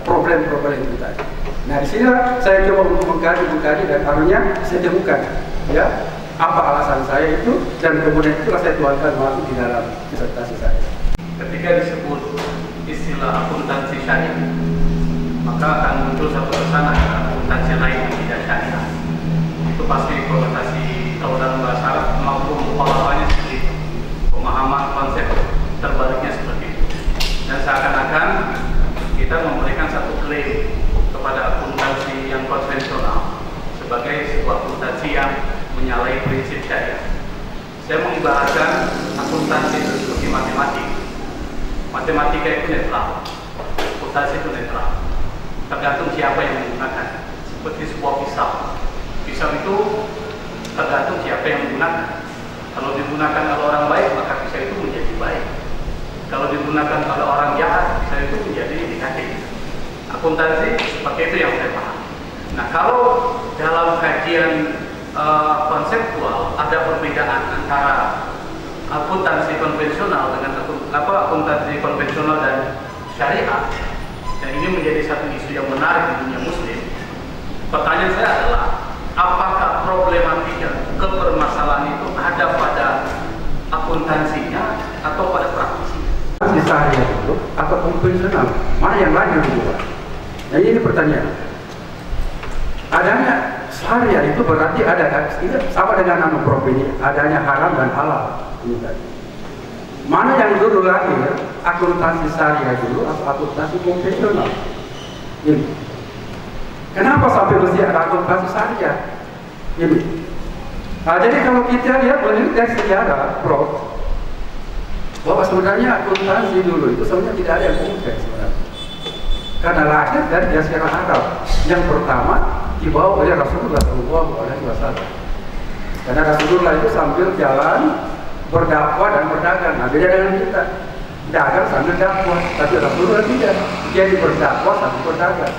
problem-problem itu tadi. Nah, disinilah saya coba untuk mengkaji dan akhirnya saya temukan ya apa alasan saya itu, dan kemudian itulah saya tuangkan masuk di dalam disertasi saya. Ketika disebut istilah akuntansi syariah, maka akan muncul satu kesan ada akuntansi lain yang tidak syariah. Itu pasti konotasi kalau dalam bahasa Arab maupun pengalamannya seperti itu, pemahaman konsep terbaliknya seperti itu. Dan seakan-akan kita memberikan satu klaim kepada akuntansi yang konvensional sebagai sebuah akuntansi yang menyalahi prinsip syariah. Saya mengibaratkan akuntansi itu seperti matematik. Matematika itu netral, akuntansi itu netral. Tergantung siapa yang menggunakan. Seperti sebuah pisau. Pisau itu tergantung siapa yang menggunakan. Kalau digunakan oleh orang baik, maka pisau itu menjadi baik. Kalau digunakan oleh orang jahat, pisau itu menjadi negatif. Akuntansi seperti itu yang saya paham. Nah, kalau dalam kajian konseptual ada perbedaan antara akuntansi konvensional dengan akuntansi konvensional dan syariah, dan ini menjadi satu isu yang menarik di dunia muslim. Pertanyaan saya adalah, apakah problematika kepermasalahan itu ada pada akuntansinya atau pada praktisinya? Di syariah itu atau konvensional, mana yang lain yang dibuat? Nah, ini pertanyaan. Adanya syariah itu berarti ada, ini sama dengan nama prof ini, adanya haram dan halal. Mana yang dulu lahir, akuntansi syariah dulu atau akuntansi konvensional? Ini. Kenapa sampai mesti ada akuntansi syariah? Ini. Nah, jadi kalau kita lihat dari sejarah, Prof, bahwa sebenarnya akuntansi dulu itu sebenarnya tidak ada yang kompleks sebenarnya. Karena lahir dari dasar Arab yang pertama dibawa oleh Rasulullah SAW. Karena Rasulullah itu sambil jalan berdakwah dan berdagang. Nah, beda dengan kita, dagang sambil dakwah, tapi Rasulullah tidak, jadi berdakwah sambil berdagang.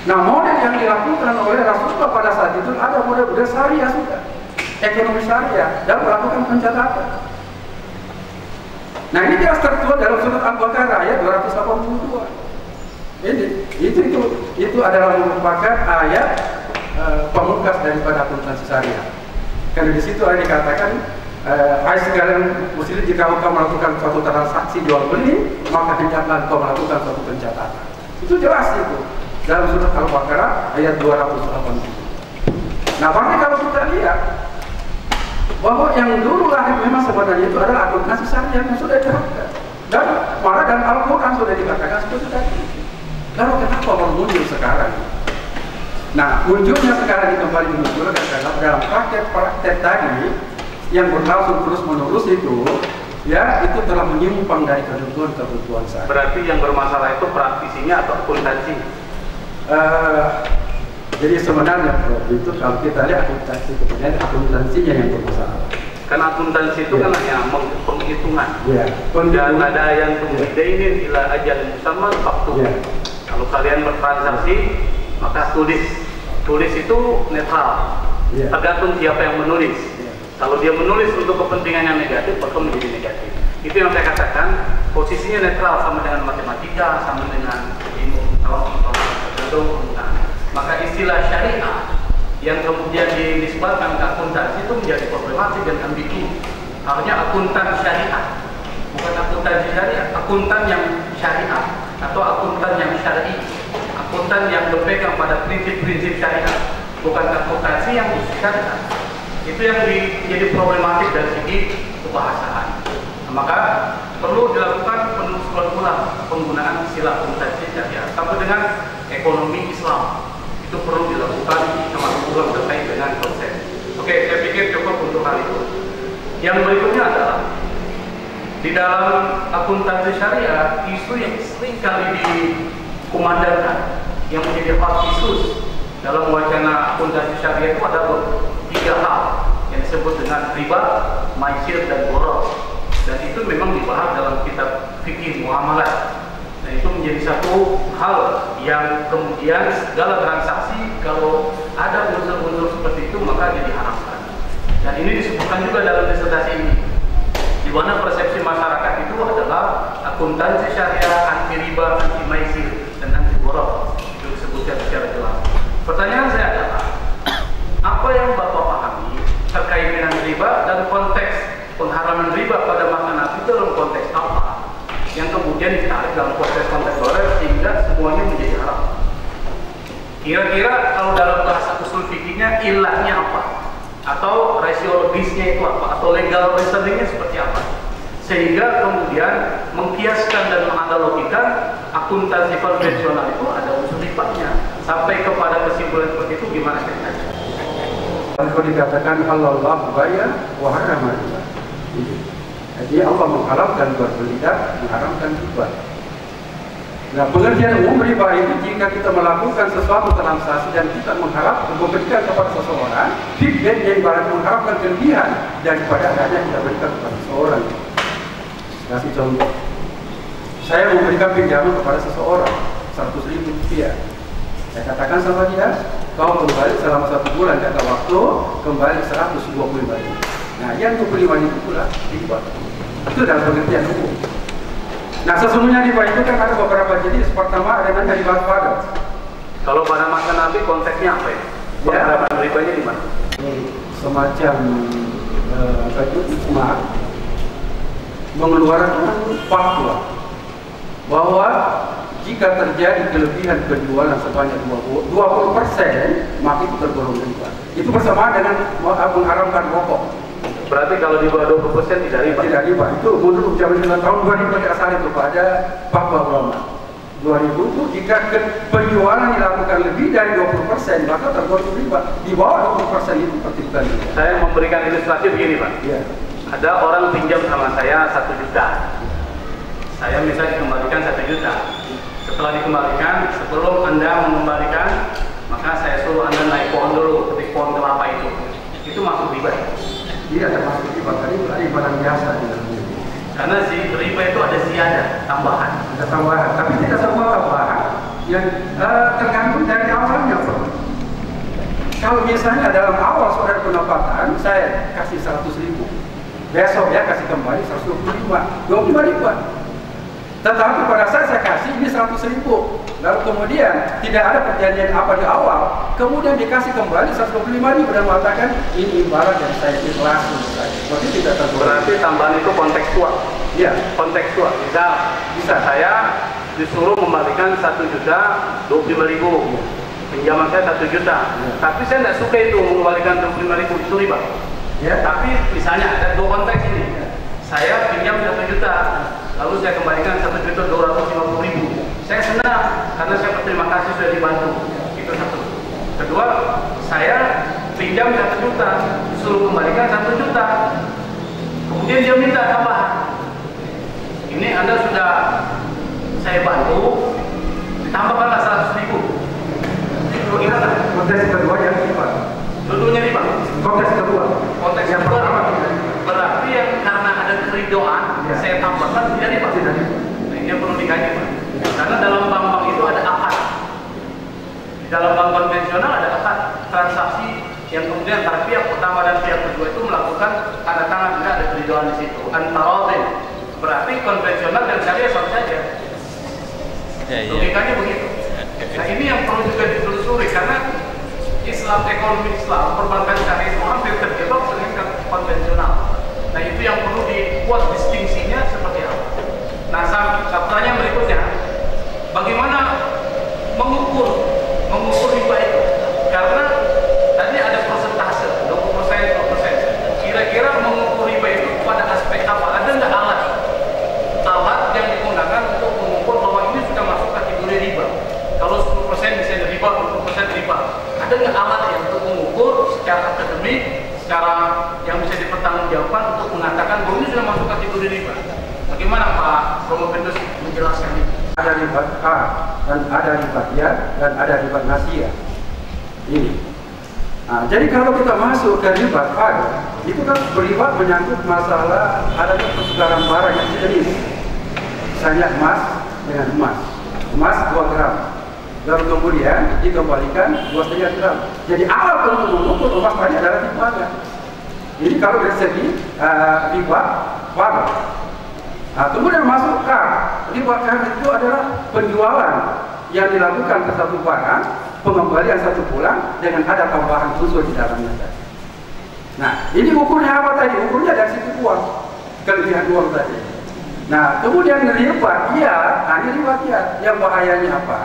Nah, model yang dilakukan oleh Rasulullah pada saat itu ada model syariah sudah, ekonomi syariah dan melakukan pencatatan. Nah, ini jelas tertuang dalam surat Al-Baqarah ayat 282. Itu adalah merupakan ayat pamungkas daripada akuntansi syariah. Karena di situ ada dikatakan, hai sekalian muslim, jika engkau melakukan suatu transaksi jual beli, maka hendaklah engkau melakukan suatu pencatatan. Itu jelas itu dalam surat Al-Baqarah ayat 280. Nah, makanya kalau kita lihat bahwa yang dulu lahir memang sebenarnya itu adalah akuntansi syariah yang sudah diterapkan, dan malah dalam Al-Quran sudah dikatakan seperti tadi. Lalu kenapa baru muncul sekarang? Nah, munculnya sekarang kembali dimunculkan karena dalam praktek tadi yang berlangsung terus menerus itu, ya, itu telah menyimpang dari kebutuhan saya. Berarti yang bermasalah itu praktisinya atau akuntansi? Jadi sebenarnya itu kalau kita lihat akuntansinya yang bermasalah. Karena akuntansi itu kan hanya penghitungan. Ya. Dan ada yang tumbidainin ila ajal musamman faktu. Ya. Kalau kalian bertransaksi, maka tulis itu netral. Ya. Tergantung siapa yang menulis. Ya. Kalau dia menulis untuk kepentingan yang negatif, maka menjadi negatif. Itu yang saya katakan, posisinya netral, sama dengan matematika, sama dengan ilmu pengetahuan. Maka istilah syariah yang kemudian dinisbatkan ke akuntansi itu menjadi problematik dan ambigu. Harusnya akuntan syariah, bukan akuntansi syariah, akuntan yang syariah atau akuntan yang syar'i, akuntan yang berpegang pada prinsip-prinsip syariah, bukan akuntansi yang syariah. Itu yang menjadi problematik dari segi kebahasaan. Nah, maka perlu dilakukan penelusuran ulang penggunaan istilah akuntansi syariah sampai dengan ekonomi Islam. Itu perlu dilakukan ulang terkait dengan konsep. Oke, saya pikir cukup untuk hal itu. Yang berikutnya adalah di dalam akuntansi syariah, isu yang sering kali dikumandangkan yang menjadi hot issues dalam wacana akuntansi syariah itu ada 3 hal yang disebut dengan riba, maisir, dan boros. Dan itu memang dibahas dalam kitab fikih muamalat. Nah, itu menjadi satu hal yang kemudian segala transaksi kalau ada unsur-unsur seperti itu maka jadi diharamkan. Dan ini disebutkan juga dalam disertasi ini, di mana persepsi masyarakat itu adalah akuntansi syariah anti riba, anti maisir, dan anti boros. Itu disebutkan secara jelas. Pertanyaan saya adalah, apa yang Bapak pahami terkait dengan riba dan konteks pengharaman riba pada masa Nabi itu dalam konteks apa? Yang kemudian ditarik dalam proses kontemporer sehingga semuanya menjadi haram. Kira-kira kalau dalam bahasa usul fikihnya ilahnya apa? Atau rasiologisnya itu apa? Atau legal reasoningnya seperti apa? Sehingga kemudian mengkiaskan dan menganalogikan akuntansi konvensional itu ada unsur ribanya. Sampai kepada kesimpulan seperti itu gimana ceritanya? Kalau dikatakan Allah bayar wa harama riba. Jadi Allah mengharamkan jual beli dan mengharamkan riba. Nah, pengertian umum riba itu jika kita melakukan sesuatu transaksi dan kita memberikan kepada seseorang, feedback yang ibarat mengharapkan kelebihan daripada adanya kita berikan kepada seseorang. Kasih contoh, saya memberikan pinjaman kepada seseorang 100.000 rupiah. Saya katakan sama dia, kau kembali selama 1 bulan jangka waktu kembali 125.000. Nah, yang 25 itu pula riba. Itu dalam pengertian umum. Nah, sesungguhnya riba itu kan ada beberapa jenis. Pertama ada yang riba fadl. Kalau pada masa Nabi konteksnya apa ya? Penerapan ribanya di mana? Semacam ijma mengeluarkan fatwa bahwa jika terjadi kelebihan penjualan sebanyak 20%, maka itu tergolong riba. Itu bersamaan dengan mengharamkan rokok. Berarti kalau di bawah 20% tidak riba? Tidak riba. Itu menurut ucapan tahun 2000 asal itu pada fatwa ulama. 2000 itu jika penjualan dilakukan lebih dari 20%, maka tergolong riba. Di bawah 20% itu pertimbangan. Saya memberikan ilustrasi begini, Pak. Ya. Ada orang pinjam sama saya 1 juta. Saya minta dikembalikan 1 juta. Setelah dikembalikan, sebelum Anda mengembalikan, maka saya suruh Anda naik pohon dulu, ketik pohon kelapa itu masuk riba. Dia termasuk riba, tadi ada barang biasa di dalamnya. Karena si riba itu ada ziyadah, tambahan. Ada tambahan, tapi tidak semua tambahan yang tergantung dari awalnya. Kalau misalnya dalam awal saudara pendapatan saya kasih 100.000, besok ya kasih kembali 125 ribu. Tetapi pada saat saya kasih ini 100.000, lalu kemudian tidak ada perjanjian apa di awal, kemudian dikasih kembali 125.000 dan mengatakan ini barang yang saya ikhlasin. Berarti tidak tergolong. Berarti tambahan itu kontekstual. Iya, Kontekstual. Bisa saya disuruh membalikan 1.025.000. Pinjaman saya 1 juta. Tapi saya tidak suka itu mengembalikan 25.000 itu riba. ya. Tapi misalnya ada dua konteks ini. Saya pinjam 1 juta, lalu saya kembalikan 1.250.000. Saya senang karena saya berterima kasih sudah dibantu. Itu satu. Kedua, saya pinjam 1 juta, disuruh kembalikan 1 juta. Kemudian dia minta tambahan. Ini Anda sudah saya bantu, ditambahkanlah 100.000. Gimana? Konteks kedua yang riba. Dulunya riba. Konteks kedua. Konteks yang pertama. Berarti yang karena ada keridoan, ya. saya tambahkan tidak riba. Nah, ini yang perlu dikaji, Pak. Karena dalam bank-bank itu ada akad. Di dalam bank konvensional ada akad transaksi yang kemudian antara pihak pertama dan pihak kedua itu melakukan tanda tangan, tidak ada keridoan di situ. Antarodin. Berarti konvensional dan syariah sama saja. Logikanya begitu. Nah, ini yang perlu juga ditelusuri karena Islam, ekonomi Islam, perbankan syariah itu hampir terjebak dengan konvensional. Nah, itu yang perlu dibuat distingsinya seperti apa. Nah, pertanyaan berikutnya, bagaimana mengukur riba itu? Karena tadi ada persentase, 20%, 20%. Kira-kira mengukur riba itu pada aspek apa? Ada nggak alat yang digunakan untuk mengukur bahwa ini sudah masuk kategori riba? Kalau 10% bisa riba, 20% riba. Ada nggak alat yang untuk mengukur secara akademik, secara yang bisa dipertanggungjawabkan untuk mengatakan bahwa ini sudah masuk kategori riba? Bagaimana Pak Romo Petrus menjelaskan itu? Ada riba A dan ada riba ya dan ada riba nasiah. Ini. Nah, jadi kalau kita masuk ke riba A, itu kan riba menyangkut masalah adanya pertukaran barang yang sejenis. Misalnya emas dengan emas. Emas 2 gram. Lalu kemudian dikembalikan 2,5 gram. Jadi awal untuk mengukur emas tadi adalah timbangan. Jadi kalau dari segi riba barang. Nah, kemudian masuk K. Riba K itu adalah penjualan yang dilakukan ke satu barang, pengembalian satu bulan dengan ada tambahan unsur di dalamnya tadi. Nah, ini ukurnya apa tadi? Ukurnya dari sisi uang, kelebihan uang tadi. Nah, kemudian riba dia, ini riba dia. Yang bahayanya apa?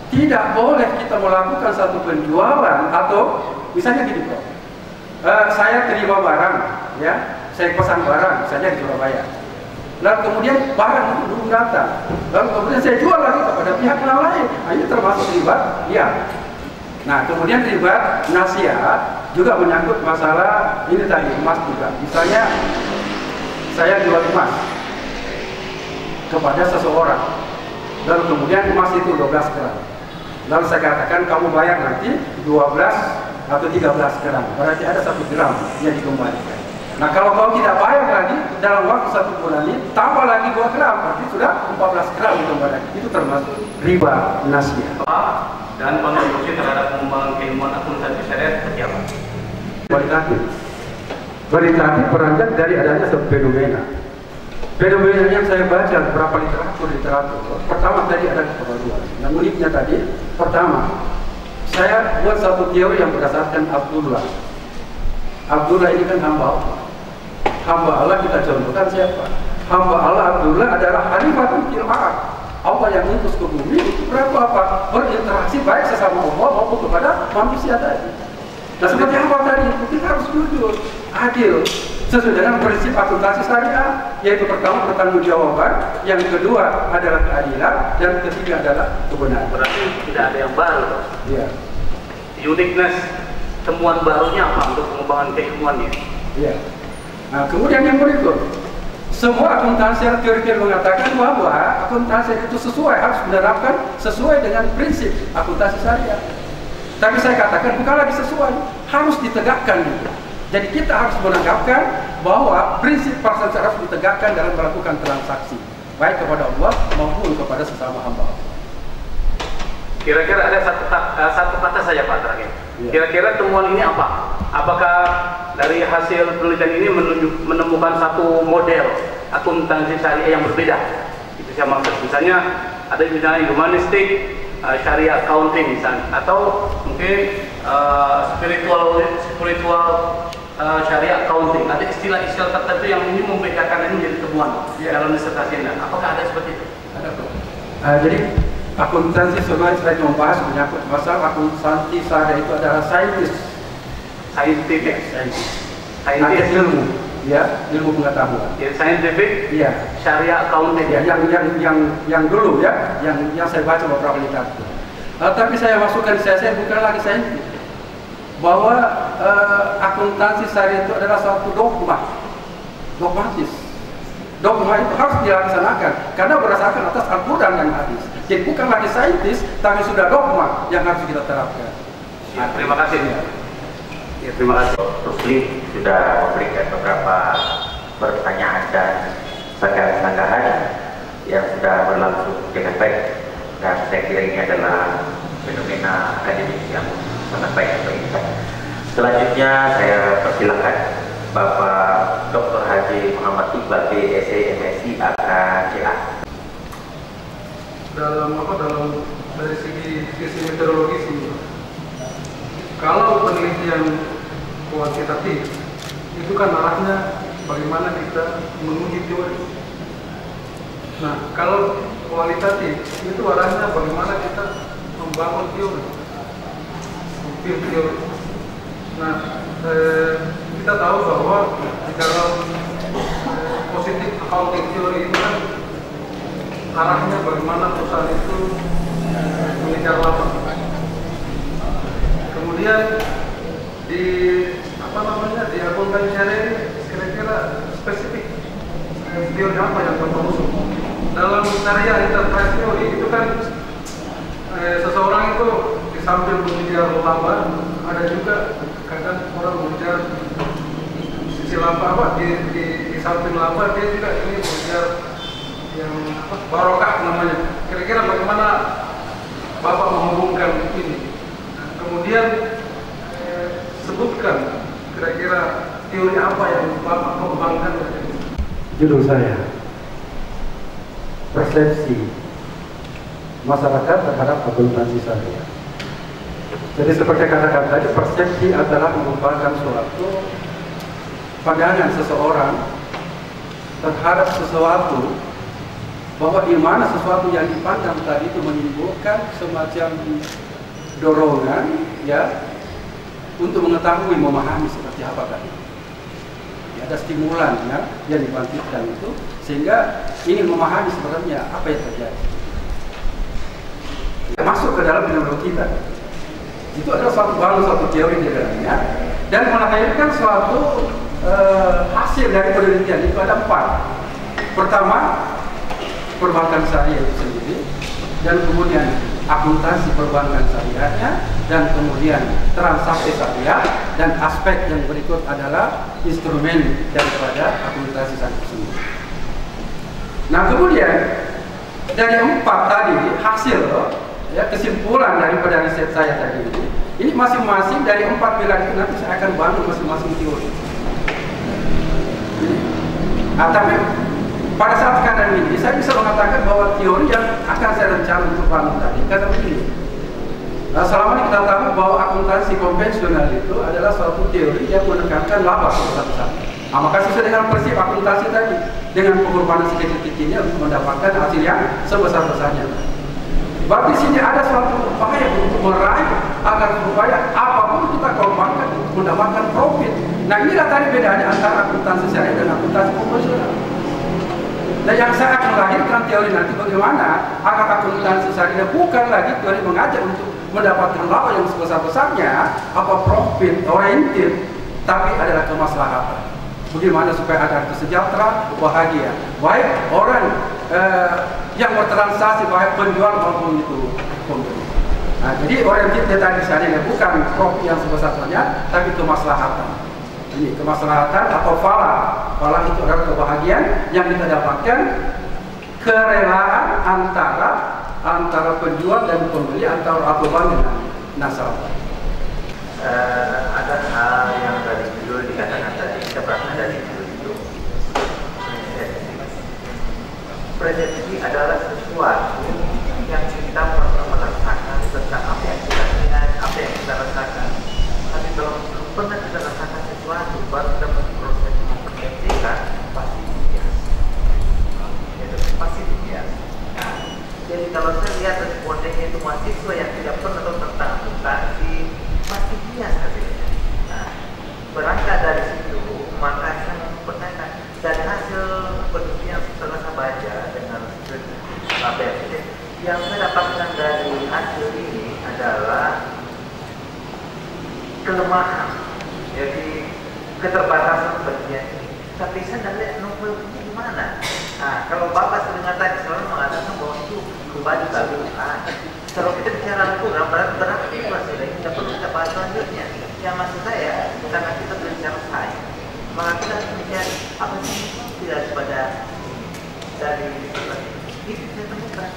Tidak boleh kita melakukan satu penjualan atau misalnya gini bro, saya terima barang, ya, saya pesan barang, misalnya di Surabaya. Lalu kemudian barang itu belum datang, lalu kemudian saya jual lagi kepada pihak yang lain. Nah, ini termasuk riba, ya. Nah, kemudian riba nasiah juga menyangkut masalah ini tadi emas juga. Misalnya saya jual emas kepada seseorang, lalu kemudian emas itu 12 gram. Lalu saya katakan kamu bayar nanti 12 atau 13 gram, berarti ada 1 gram yang dikembalikan. Nah, kalau kau tidak bayar lagi dalam waktu 1 bulan ini, tambah lagi 2 gram, berarti sudah 14 gram dikembalikan. Itu termasuk riba nasiah. Dan kontribusi terhadap pengembangan keilmuan akuntansi syariah seperti apa? Kualitatif. Kualitatif beranjak dari adanya satu fenomena. Fenomena yang saya baca beberapa literatur. Pertama tadi ada kebaruan. Yang uniknya tadi, pertama, saya buat satu teori yang berdasarkan Abdullah. Abdullah ini kan hamba Allah. Hamba Allah kita contohkan siapa? Hamba Allah Abdullah adalah Halifatul fil ard. Allah yang ngutus ke bumi itu berapa apa? Berinteraksi baik sesama Allah maupun kepada manusia tadi. Nah, seperti apa tadi? Kita harus jujur, adil, sesuai dengan prinsip akuntansi syariah, yaitu pertama pertanggungjawaban, yang kedua adalah keadilan, dan ketiga adalah kebenaran. Berarti tidak ada yang baru. Iya. Uniqueness, temuan barunya apa untuk pengembangan keilmuannya? Iya. Nah, kemudian yang berikut, semua akuntansi teori mengatakan bahwa akuntansi itu harus menerapkan sesuai dengan prinsip akuntansi syariah. Tapi saya katakan bukan lagi sesuai, harus ditegakkan. Jadi kita harus menegakkan bahwa prinsip pasar harus ditegakkan dalam melakukan transaksi, baik kepada Allah maupun kepada sesama hamba Allah. Kira-kira ada satu kata saja Pak terakhir. Ya. Kira-kira temuan ini apa? Apakah dari hasil penelitian ini menemukan satu model akuntansi syariah yang berbeda? Itu saya maksud. Misalnya ada misalnya humanistik syariah accounting misalnya, atau mungkin spiritual syariah accounting. Ada istilah-istilah tertentu yang ini membedakan ini menjadi temuan dalam disertasi Anda. Apakah ada seperti itu? Ada Pak. Jadi akuntansi sebenarnya saya membahas menyangkut masalah akuntansi syariah itu adalah scientific, ada ilmu, ya, ilmu pengetahuan. Ya, scientific, ya, syariah accounting. Ya, yang dulu ya, yang saya baca beberapa literatur. Tapi saya masukkan saya bukan lagi saintis, bahwa akuntansi syariah itu adalah suatu dogmatis. Dogma itu harus dilaksanakan karena berdasarkan atas Al-Quran dan hadis. Jadi bukan lagi saintis, tapi sudah dogma yang harus kita terapkan. Ya, terima kasih. Ya, terima kasih. Rusli sudah memberikan beberapa pertanyaan dan sanggahan yang sudah berlangsung dengan baik, dan saya kira ini adalah fenomena akademik yang sangat baik untuk kita. Selanjutnya saya persilakan Bapak Dr. Haji Muhammad Iqbal BSc MSc AKCA. Dari segi meteorologis ini, kalau penelitian kuantitatif itu kan arahnya bagaimana kita menguji teori. Nah, kalau kualitatif itu arahnya bagaimana kita membangun teori, teori. Nah, kita tahu bahwa di dalam positif accounting theory itu kan arahnya bagaimana perusahaan itu mengejar laba. Kemudian di di akuntansi syariah ini kira-kira spesifik teori apa yang bermaksud dalam syariah enterprise theory itu kan seseorang itu di samping mengejar laba ada juga kadang orang mengejar sisi laba di samping laba dia juga ini mengejar yang barokah namanya. Kira-kira bagaimana Bapak menghubungkan ini? Nah, kemudian sebutkan kira-kira teori apa yang Bapak kembangkan. Judul saya, persepsi masyarakat terhadap akuntansi syariah. Jadi seperti katakan tadi, persepsi adalah merupakan suatu pandangan seseorang terhadap sesuatu, bahwa di mana sesuatu yang dipandang tadi itu menimbulkan semacam dorongan, ya, untuk mengetahui, memahami seperti apa tadi. Ya, ada stimulan ya, yang dibangkitkan itu, sehingga ingin memahami sebenarnya apa yang terjadi. Ya, masuk ke dalam teknologi tadi. Itu adalah suatu teori di dalamnya, dan melahirkan suatu hasil dari penelitian itu ada 4. Pertama, perbankan syariah itu sendiri, dan kemudian akuntansi perbankan syariahnya, dan kemudian transaksi syariah, dan aspek yang berikut adalah instrumen daripada akuntansi syariah tersebut. Nah, kemudian dari 4 tadi hasil, ya, kesimpulan daripada riset saya tadi ini masing-masing dari 4 pilar itu nanti saya akan bangun masing-masing teori. Nah, tapi pada saat sekarang ini saya bisa mengatakan bahwa teori yang akan saya rencana untuk bangun tadi kata begini. Nah, selama ini kita tahu bahwa akuntansi konvensional itu adalah suatu teori yang menekankan laba sebesar-besarnya. Nah, maka sesuai dengan prinsip akuntansi tadi, dengan pengorbanan sekecil-kecilnya untuk mendapatkan hasil yang sebesar-besarnya. Berarti sini ada suatu upaya untuk meraih agar supaya apapun kita korbankan untuk mendapatkan profit. Nah, inilah tadi bedanya antara akuntansi syariah dan akuntansi konvensional. Nah, yang saya akan lahirkan teori nanti bagaimana agar akuntansi syariah bukan lagi teori mengajak untuk mendapatkan laba yang sebesar-besarnya, apa profit oriented, tapi adalah kemaslahatan. Bagaimana supaya ada sejahtera, bahagia, baik orang yang bertransaksi, baik penjual maupun itu pembeli. Nah, jadi oriented tadi syariah bukan profit yang sebesar-besarnya, tapi kemaslahatan. Ini kemaslahatan atau falah. Falah itu adalah kebahagiaan yang kita dapatkan kerelaan antara penjual dan pembeli, antara apoban dengan nasabah. Ada hal yang dari judul dikatakan tadi, kita berangkat dari judul itu. Persepsi adalah sesuatu yang kita pernah merasakan tentang apa yang kita lihat, apa yang kita rasakan. Tapi kalau belum pernah kita rasakan sesuatu, baru kita proses mempersepsikan, pasti bias. Pasti bias. Nah, jadi kalau saya lihat respondennya itu mahasiswa yang tidak pernah tahu tentang akuntansi, pasti bias hasilnya. Nah, berangkat dari situ, maka saya mempertanyakan dari hasil penelitian setelah saya baca dengan yang saya dapatkan dari hasil ini adalah kelemahan, jadi keterbatasan bagian ini. Tapi saya tidak lihat novel ini gimana. Nah, kalau Bapak sedengar tadi selalu mengatakan bahwa itu kembali kebutuhan. Kalau kita bicara Al-Quran, berarti itu hasilnya kita perlu kita bahas selanjutnya. Yang maksud saya, karena kita berbicara sains, maka kita harus mencari apa sih daripada dari itu saya temukan.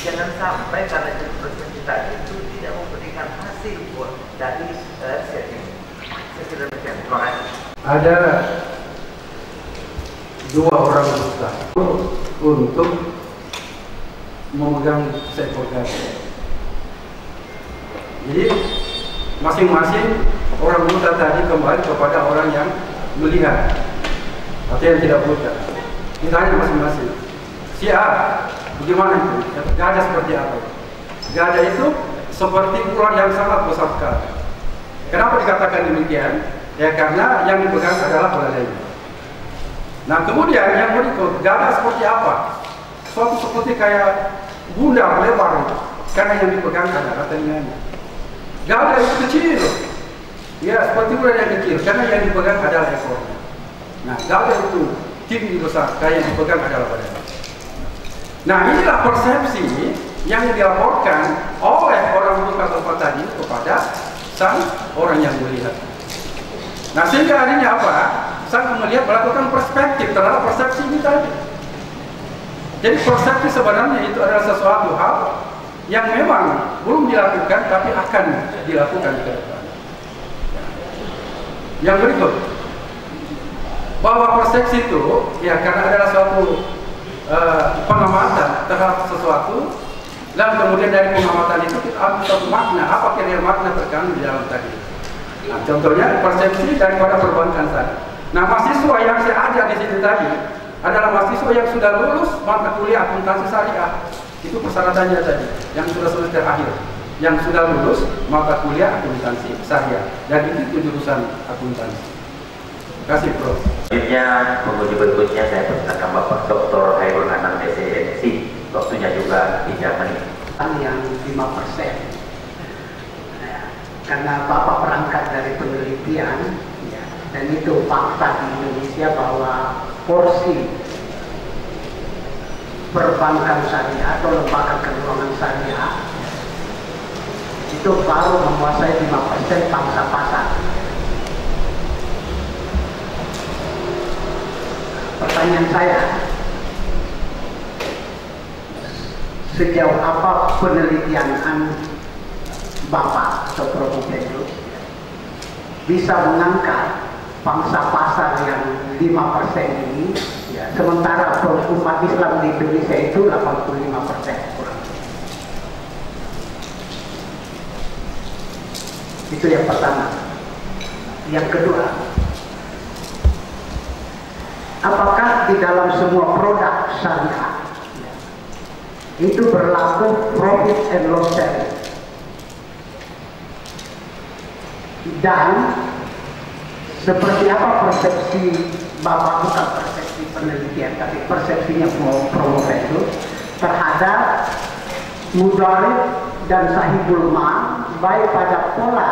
Jangan sampai karena proses kita itu tidak memberikan hasil dari setting. Saya sudah demikian. Terima kasih. Ada dua orang ustaz untuk memegang seekor gajah. Jadi masing-masing orang buta tadi kembali kepada orang yang melihat atau yang tidak buta. Ditanya masing-masing, si A, bagaimana itu? Gajah seperti apa? Gajah itu seperti ular yang sangat besar sekali. Kenapa dikatakan demikian? Ya karena yang dipegang adalah belalainya. Nah kemudian yang berikut, gajah seperti apa? Suatu seperti kayak bundar lebar, karena yang dipegang adalah telinganya. Gajah itu kecil, ya seperti ular yang kecil, karena yang dipegang adalah ekornya. Nah gajah itu tinggi besar, karena yang dipegang adalah badannya. Nah inilah persepsi yang dilaporkan oleh orang buta tempat tadi kepada sang orang yang melihat. Nah sehingga akhirnya apa? Sang melihat melakukan perspektif terhadap persepsi ini tadi. Jadi persepsi sebenarnya itu adalah sesuatu hal yang memang belum dilakukan tapi akan dilakukan ke depan. Yang berikut, bahwa persepsi itu ya karena adalah suatu pengamatan terhadap sesuatu, dan kemudian dari pengamatan itu kita ambil suatu makna, apa kira-kira makna terkandung di dalam tadi. Nah, contohnya persepsi daripada perbankan tadi. Nah, mahasiswa yang saya ajar di sini tadi adalah mahasiswa yang sudah lulus mata kuliah akuntansi syariah. Itu persyaratannya tadi, yang sudah semester akhir, yang sudah lulus mata kuliah akuntansi syariah, dan itu jurusan akuntansi. Terima kasih, Prof. Selanjutnya, penguji berikutnya saya persilakan Bapak Dr. Hairul Anam, SMC. Waktunya juga 3 menit. Yang 5%. Karena Bapak berangkat dari penelitian, ya, dan itu fakta di Indonesia bahwa porsi perbankan syariah atau lembaga keuangan syariah itu baru menguasai 5% pangsa pasar. Pertanyaan saya, sejauh apa penelitian Bapak atau Prof. Pedro bisa mengangkat pangsa pasar yang 5% ini, ya, sementara umat Islam di Indonesia itu 85% kurang. Itu yang pertama. Yang kedua, apakah di dalam semua produk syariah itu berlaku profit and loss sharing? Dan seperti apa persepsi Bapak, bukan persepsi penelitian tapi persepsinya Prof. itu terhadap mudharib dan sahibul mal, baik pada pola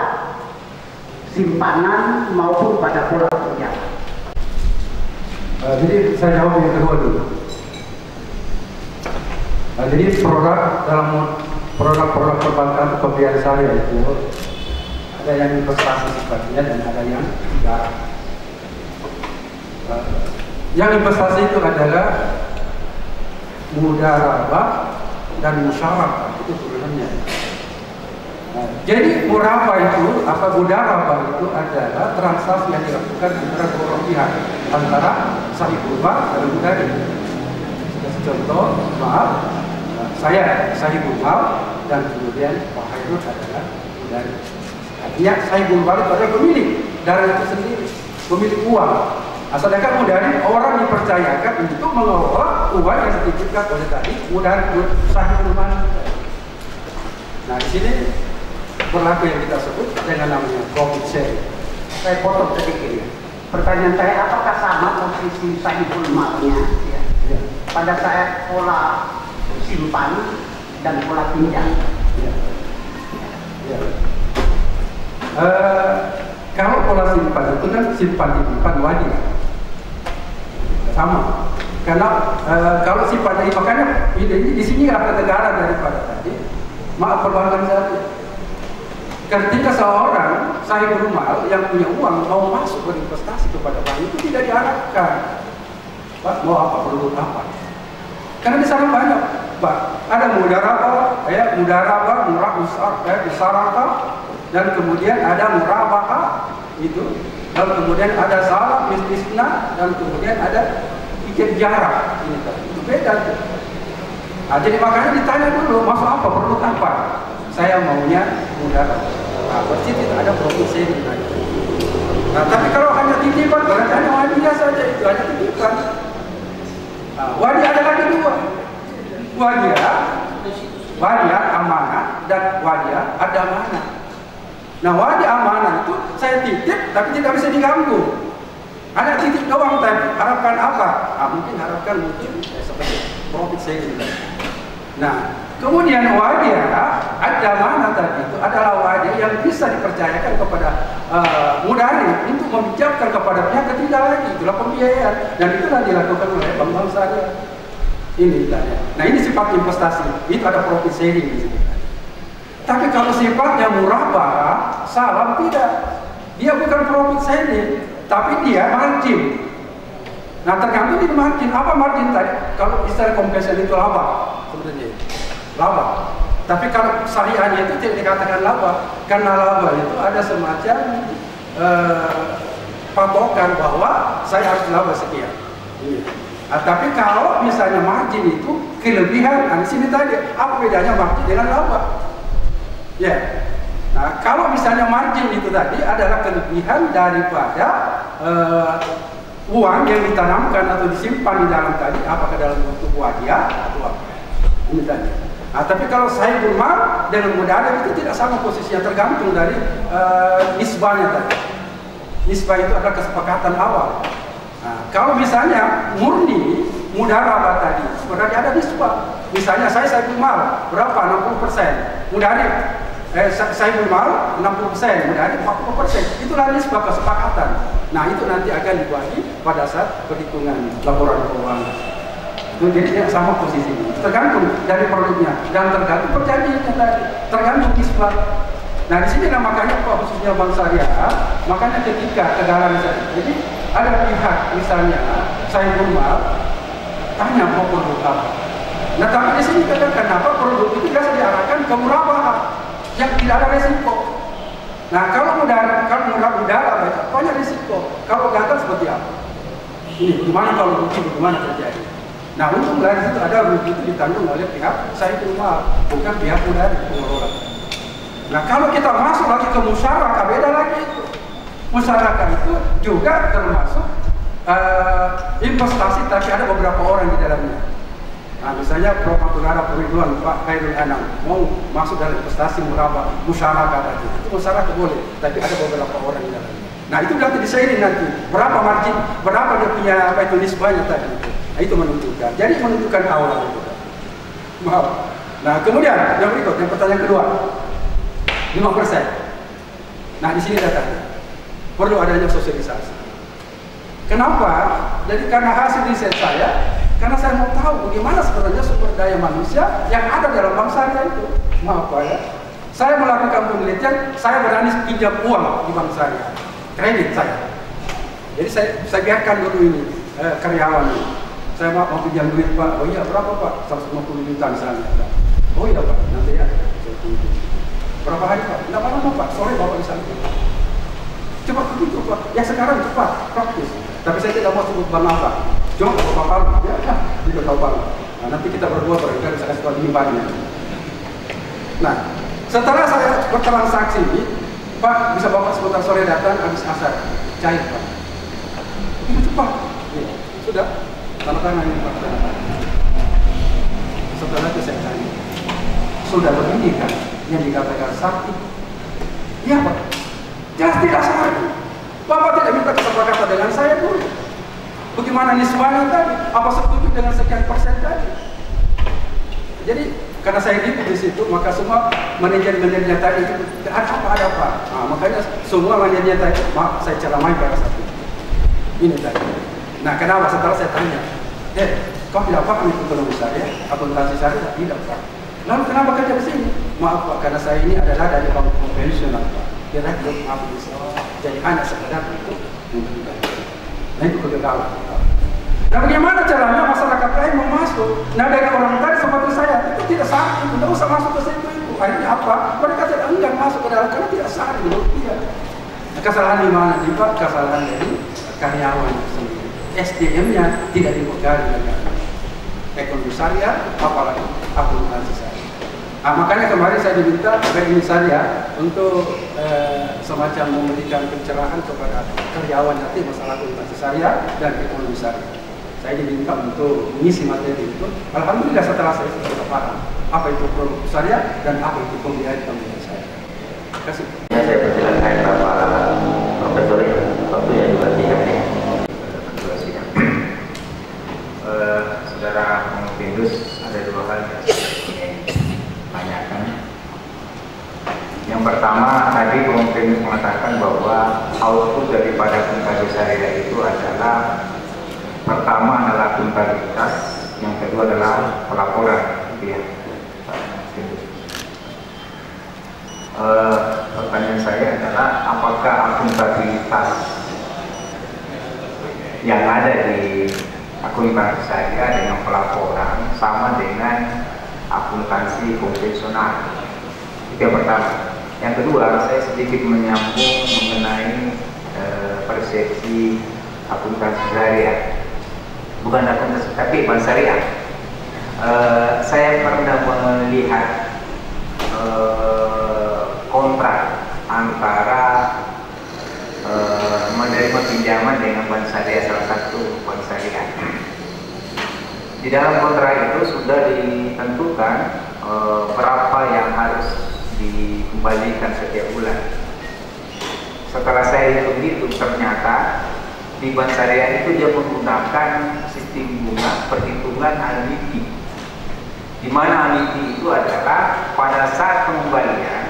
simpanan maupun pada pola tunjangan? Jadi saya jawab yang kedua dulu. Jadi produk perbankan pembiayaan saya itu ada yang investasi sifatnya dan ada yang tidak. Yang investasi itu adalah mudarabah dan musyarakah, itu turunannya. Jadi murabah itu, mudarabah itu adalah transaksi yang dilakukan antara dua pihak, antara sahibul mal dan mudarib. Contoh, maaf, saya sahibul mal dan kemudian Pak Hairul adalah mudarib. Artinya sahibul mal itu adalah pemilik darah itu sendiri, pemilik uang. Sedangkan mudarib orang dipercayakan untuk mengelola uang yang dititipkan oleh tadi mudarib sahibul mal. Nah di sini berlaku yang kita sebut dengan namanya profit sharing. Saya potong sedikit ya. Pertanyaan saya, apakah sama posisi sahibul malnya ya, pada saat pola simpan dan pola pinjam? Ya. Ya. Kalau pola simpan itu kan simpan wajib sama. Karena kalau simpan ini makanya di sini ada negara daripada tadi. Maaf perbankan saja. Ketika seorang sahibul mal yang punya uang mau masuk berinvestasi kepada bank itu tidak diarahkan, Pak mau apa, perlu apa? Karena di sana banyak, Pak. Ada mudarabah, musyarakah, dan kemudian ada murabahah itu, dan kemudian ada salam, istisna, dan kemudian ada ikat jarak. Itu beda. Nah, jadi makanya ditanya dulu, masuk apa, perlu apa? Saya maunya mudarabah. Nah, pasti tidak ada profit sharing. Nah, tapi kalau hanya titipan, berarti hanya wadiah saja, itu hanya titipan. Nah, wadiah ada lagi dua. Wadiah amanah dan wadiah ada amanah. Nah, wadiah amanah itu saya titip, tapi tidak bisa diganggu. Ada titip doang tadi, harapkan apa? Nah, mungkin seperti profit sharing. Nah, kemudian wadiah ada amanah tadi itu adalah wadiah yang bisa dipercayakan kepada mudarib untuk meminjamkan kepada pihak ketiga lagi, itulah pembiayaan, dan itulah dilakukan oleh bank-bank syariah. Ini tadi. Nah, ini sifat investasi, itu ada profit sharing di sini. Tapi kalau sifatnya murabah, salam tidak, dia bukan profit sharing, tapi dia margin. Nah, tergantung di margin. Apa margin tadi? Kalau istilah compensation itu laba sebenarnya. Laba. Tapi kalau syariahnya itu tidak dikatakan laba, karena laba itu ada semacam patokan bahwa saya harus laba sekian. Nah, tapi kalau misalnya margin itu kelebihan, nah di sini tadi apa bedanya margin dengan laba? Ya. Nah, kalau misalnya margin itu tadi adalah kelebihan daripada uang yang ditanamkan atau disimpan di dalam tadi, apakah dalam bentuk wadiah atau apa? Ini tadi. Nah, tapi kalau sahibul mal dengan mudarib itu tidak sama posisinya, tergantung dari nisbahnya tadi. Nisbah itu adalah kesepakatan awal. Nah, kalau misalnya murni mudarabah tadi, sebenarnya ada nisbah. Misalnya saya sahibul mal berapa? 60%. Mudarib sahibul mal 60%, mudarib 40%. Itulah nisbah kesepakatan. Nah, itu nanti akan dibagi pada saat perhitungan laporan keuangan. Jadi tidak sama posisinya, tergantung dari produknya dan tergantung perjanjiannya tadi, tergantung nisbah. Nah, di sini makanya khususnya bank syariah, makanya ketika ke dalam misalnya, jadi ada pihak misalnya sahibul mal tanya mau produk apa. Nah, tapi di sini kenapa produk itu biasa diarahkan ke murabah yang tidak ada resiko. Nah, kalau mudarabah itu banyak risiko. Kalau gagal seperti apa? Ini gimana kalau rugi, bagaimana terjadi? Nah, untuk dari situ ada rugi itu ditanggung oleh pihak sahibul mal, bukan pihak mudarib pengelola. Nah, kalau kita masuk lagi ke musyarakah, beda lagi itu. Musyarakah itu juga termasuk investasi, tapi ada beberapa orang di dalamnya. Nah, misalnya Prof. Abdullah Ridwan, Pak Khairul Anam mau masuk dalam investasi murabah musyarakah tadi, itu musyarakah boleh, tapi ada beberapa orang di dalamnya. Nah, itu nanti disairin nanti berapa margin, berapa dia punya nisbahnya tadi. Nah, itu menentukan. Jadi menentukan awal itu. Maaf. Nah, kemudian yang berikut, yang pertanyaan kedua, 5%. Nah, di sini datanya perlu adanya sosialisasi. Kenapa? Jadi karena hasil riset saya, karena saya mau tahu bagaimana sebenarnya sumber daya manusia yang ada dalam bank syariah itu. Maaf Pak ya, saya melakukan penelitian, saya berani pinjam uang di bank syariah, kredit saya. Jadi saya biarkan dulu ini karyawan ini. Saya mau pinjam duit Pak. Oh iya, berapa Pak? 150 juta misalnya. Oh iya Pak, nanti ya. Berapa hari Pak? Tidak lama Pak, sore Bapak bisa. Cepat begitu Pak. Ya sekarang cepat, praktis. Tapi saya tidak mau sebut Bang apa. Cuma Bapak, ya tidak tahu Bang. Nah, nanti kita berdua berdekat bisa kasih tahu banyak. Nah, setelah saya bertransaksi ini, Pak bisa Bapak sebentar sore datang habis asar, cair Pak. Itu cepat. Ya, sudah. Tanda tangan ini Pak. Setelah itu saya tanya, sudah begini kan yang dikatakan sakit? Iya Pak. Jelas tidak sakit. Bapak tidak minta kesepakatan dengan saya dulu. Bagaimana nisbahnya tadi? Apa setuju dengan sekian persen tadi? Jadi karena saya di situ, maka semua manajer-manajernya tadi itu ada apa? Nah, makanya semua manajernya tadi, maaf saya ceramai pada satu. Ini tadi. Nah, kenapa? Setelah saya tanya, kau tidak paham ekonomi saya, akuntansi saya tidak Pak. Lalu kenapa kerja di sini? Maaf Pak, karena saya ini adalah dari bank konvensional Pak. Kira-kira maaf bisa. Jadi anak sekedar itu untuk kita. Nah itu kegagalan. Nah bagaimana caranya masyarakat lain mau masuk? Nah dari orang tadi seperti saya itu tidak sah, tidak usah masuk ke situ itu. Akhirnya apa? Mereka tidak enggan masuk ke dalam karena tidak sah menurut dia. Kesalahan di mana nih Pak? Kesalahan dari karyawan sendiri. SDM-nya tidak dipegang dengan ekonomi syariah, apalagi akuntansi syariah. Nah, makanya kemarin saya diminta oleh ini saya untuk semacam memberikan pencerahan kepada karyawan nanti masalah akuntansi syariah dan ekonomi syariah. Saya diminta untuk mengisi materi itu. Alhamdulillah setelah saya sudah paham apa itu produk syariah dan apa itu pembiayaan syariah. Terima kasih. Ya, saya persilakan Bapak Profesor waktunya juga tidak nih. Saudara Pengurus, ada dua hal yang saya ingin tanyakan. Yang pertama, tadi Pengurus mengatakan bahwa output daripada akuntansi syariah itu adalah pertama adalah akuntabilitas, yang kedua adalah pelaporan. Ya. Pertanyaan saya adalah apakah akuntabilitas yang ada di akuntansi syariah dengan pelaporan sama dengan akuntansi konvensional? Itu yang pertama. Yang kedua, saya sedikit menyambung mengenai persepsi akuntansi syariah, bukan akuntansi tapi bank syariah. Saya pernah melihat kontrak antara menerima pinjaman dengan bank syariah, salah satu bank syariah. Di dalam kontrak itu sudah ditentukan berapa yang harus dikembalikan setiap bulan. Setelah saya hitung-hitung, ternyata di bank syariah itu dia menggunakan sistem bunga perhitungan annuity, di mana annuity itu adalah pada saat pengembalian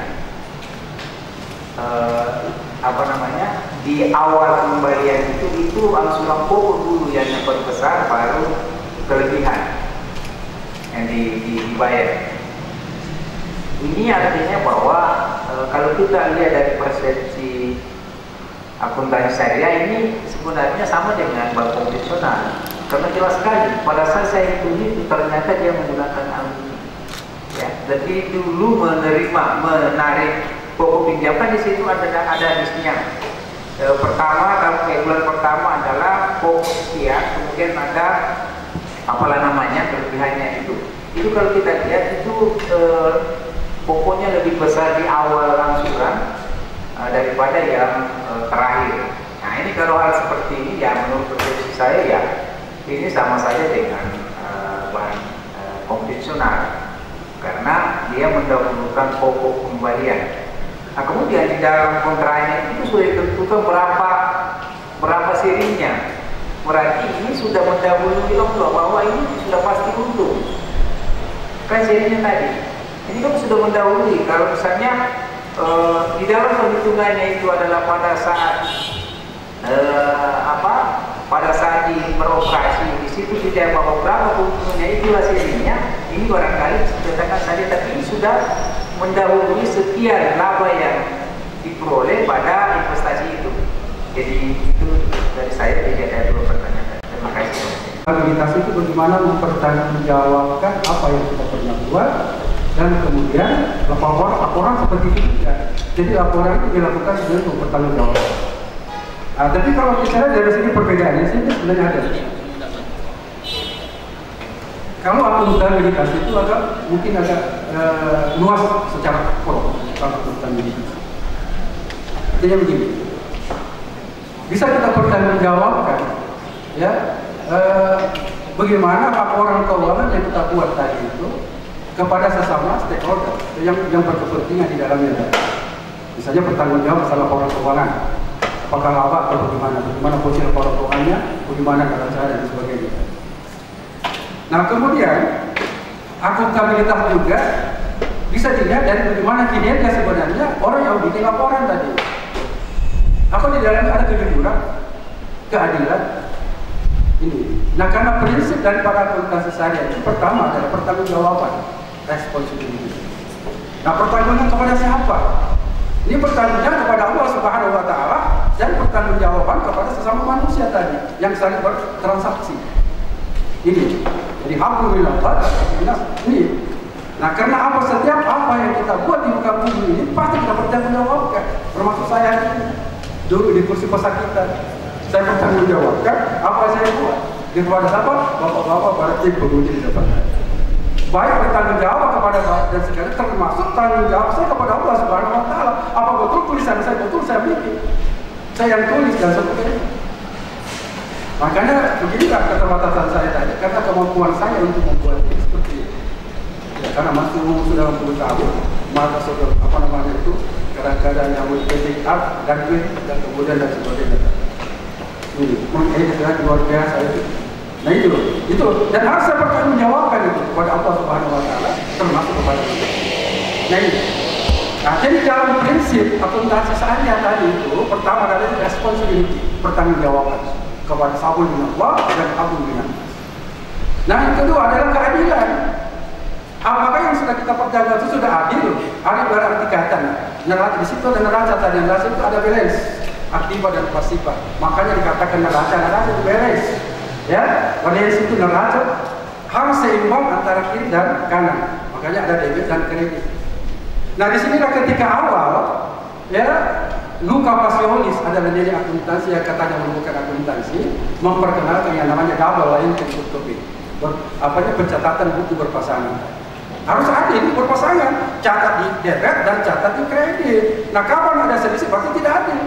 di awal pengembalian itu angsuran pokok dulu yang besar, baru kelebihan yang dibayar. Ini artinya bahwa kalau kita lihat dari persepsi akuntansi syariah ini sebenarnya sama dengan bank konvensional, karena jelas sekali pada saat saya itu ternyata dia menggunakan annuity. Ya, jadi dulu menarik pokok pinjaman di situ ada listnya. Pertama, kalau bulan pertama adalah pokok sekian, kemudian ada apalah namanya kelebihannya itu. Itu kalau kita lihat itu pokoknya lebih besar di awal angsuran daripada yang terakhir. Nah ini kalau hal seperti ini ya menurut persepsi saya ya ini sama saja dengan bank konvensional, karena dia mendahulukan pokok pembalian. Nah kemudian di dalam kontraknya itu sudah ditentukan berapa serinya. Berarti ini sudah mendahului bahwa ini sudah pasti untung. Kan serinya tadi. Ini kan sudah mendahului. Kalau misalnya di dalam perhitungannya itu adalah pada saat pada saat beroperasi, di situ tidak bahwa berapa keuntungannya itulah serinya. Ini barangkali dikatakan saja, tapi ini sudah mendahului sekian laba yang diperoleh pada investasi itu. Jadi itu dari saya. Saya tidak ada dua pertanyaan. Terima kasih. Habilitas itu bagaimana mempertanggungjawabkan apa yang kita pernah buat, dan kemudian laporan seperti itu juga. Jadi laporan itu dilakukan sebenarnya untuk mempertanggungjawabkan. Tapi kalau bicara dari sini perbedaannya sih sebenarnya ada. Kalau akuntabilitas itu mungkin agak luas secara formal. Kalau akuntabilitas, artinya begini, bisa kita pertanggungjawabkan, ya. Bagaimana laporan keuangan yang kita buat tadi itu kepada sesama stakeholder yang berkepentingan di dalamnya. Misalnya bertanggungjawab masalah laporan keuangan, apakah laba atau bagaimana posisi laporan keuangannya, bagaimana neraca dan sebagainya. Nah kemudian akuntabilitas juga bisa dilihat dari bagaimana kinerja sebenarnya orang yang bikin laporan tadi. Apa di dalamnya ada kejujuran, keadilan. Ini. Nah karena prinsip daripada akuntansi syariah itu pertama adalah pertanggungjawaban, responsibility. Nah pertanggungjawaban kepada siapa? Ini pertanggungjawaban kepada Allah Subhanahu Wa Taala dan pertanggungjawaban kepada sesama manusia tadi yang saling bertransaksi. Ini. Jadi alhamdulillah ini. Nah karena apa, setiap apa yang kita buat di muka bumi ini pasti kita bertanggungjawabkan. Termasuk saya dulu di kursi pesakitan. Saya bertanggungjawabkan apa saya buat kepada siapa? Bapak-bapak para tim penguji di depan. Baik bertanggung jawab kepada dan segala, termasuk tanggung jawab saya kepada Allah Subhanahu Wa Taala. Apa betul tulisan saya betul saya bikin? Saya yang tulis dan sebagainya. Makanya beginilah keterbatasan saya tadi, karena kemampuan saya untuk membuat ini seperti ini. Ya, karena masih sudah 60 tahun, maka sudah kadang-kadang yang multi art dan kemudian dan sebagainya. Ini luar biasa itu. Nah itu dan harus saya bertanggungjawabkan itu kepada Allah Subhanahu Wa Taala, termasuk kepada kita. Nah ini. Nah jadi dalam prinsip akuntansi syariah tadi itu pertama adalah responsibility, pertanggungjawaban kepada sabun bin Allah dan abun bin Allah. Nah yang kedua adalah keadilan. Apakah yang sudah kita perjaga itu sudah adil? Adil berarti kata neraca di situ ada neraca tadi, neraca itu ada balance. Aktiva dan pasifa, makanya dikatakan neraca itu beres, ya. Balance itu neraca harus seimbang antara kiri dan kanan, makanya ada debit dan kredit. Nah di sinilah ketika awal, ya, Luca Pasiolis adalah dari akuntansi yang katanya membuka akuntansi, memperkenalkan yang namanya double line cryptography, pencatatan buku berpasangan. Harus adil berpasangan, catat di debit dan catat di kredit. Nah kapan ada selisih berarti tidak adil.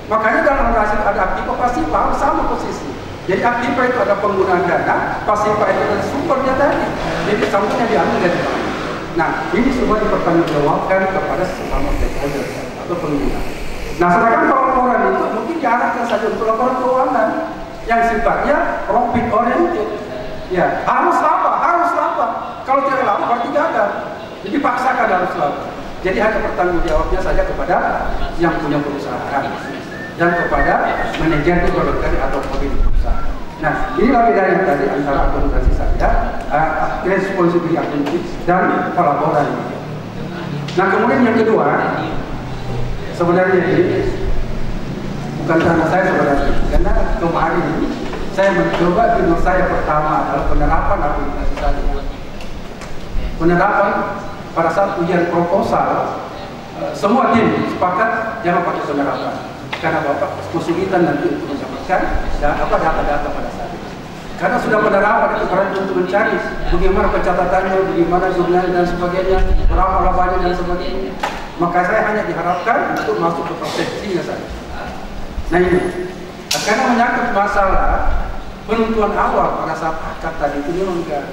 Makanya dalam hasil ada aktiva pasifa harus sama posisi. Jadi aktiva itu ada penggunaan dana, pasifa itu adalah sumbernya tadi. Jadi sambungnya diambil dari mana? Nah ini semua dipertanggungjawabkan kepada sesama stakeholder atau pengguna. Nah sedangkan kalau laporan itu mungkin diarahkan saja untuk laporan keuangan yang sifatnya profit oriented. Ya harus laba. Kalau tidak laba berarti gagal. Jadi paksakan harus laba. Jadi hanya bertanggungjawabnya saja kepada yang punya perusahaan dan kepada manajer itu barangkali atau pemilik perusahaan. Nah, inilah bedanya tadi antara akuntansi syariah, responsibility akuntansi dan pelaporan. Nah, kemudian yang kedua, sebenarnya ini bukan karena saya sebenarnya, karena kemarin ini saya mencoba jurnal saya pertama adalah penerapan akuntansi syariah. Penerapan pada saat ujian proposal, semua tim sepakat jangan pakai penerapan. Karena Bapak kesulitan nanti untuk mendapatkan data-data pada saat itu. Karena sudah penerapan itu berarti untuk mencari bagaimana pencatatannya, bagaimana jurnal dan sebagainya, berapa labanya dan sebagainya. Maka saya hanya diharapkan untuk masuk ke prosesinya saja. Nah ini, karena menyangkut masalah penentuan awal pada saat akad tadi itu memang enggak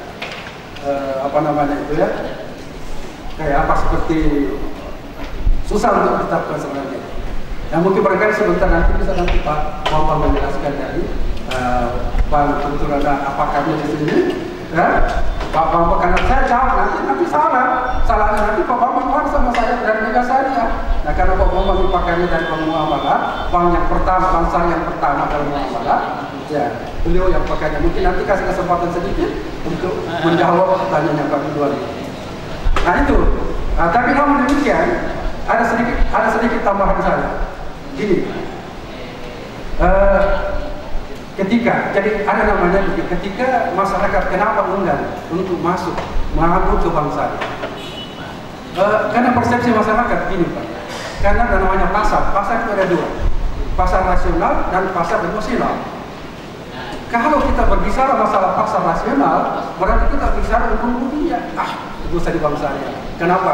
kayak apa seperti susah untuk ditetapkan sebenarnya. Yang mungkin barangkali sebentar nanti bisa nanti Pak Bapak menjelaskan dari Bang betul ada apakarnya di sini, ya Pak Bapak karena saya jawab nanti salahnya nanti Pak Bapak sama saya dari Mega Syariah. Nah karena Pak Bapak dipakarnya dari muamalah, Bang yang pertama, Bang yang pertama dalam muamalah, ya beliau yang pakainya mungkin nanti kasih kesempatan sedikit untuk menjawab pertanyaan Pak Ridwan. Nah itu, tapi namun demikian ada sedikit tambahan saya. Gini, jadi ada namanya ketika masyarakat kenapa enggan untuk masuk mengatur ke bank syariah? Karena persepsi masyarakat gini Pak, karena ada namanya pasar itu ada dua, pasar rasional dan pasar emosional. Kalau kita berbicara masalah pasar rasional, berarti kita bicara hukum rupiah. Itu usah di bank syariah. Kenapa?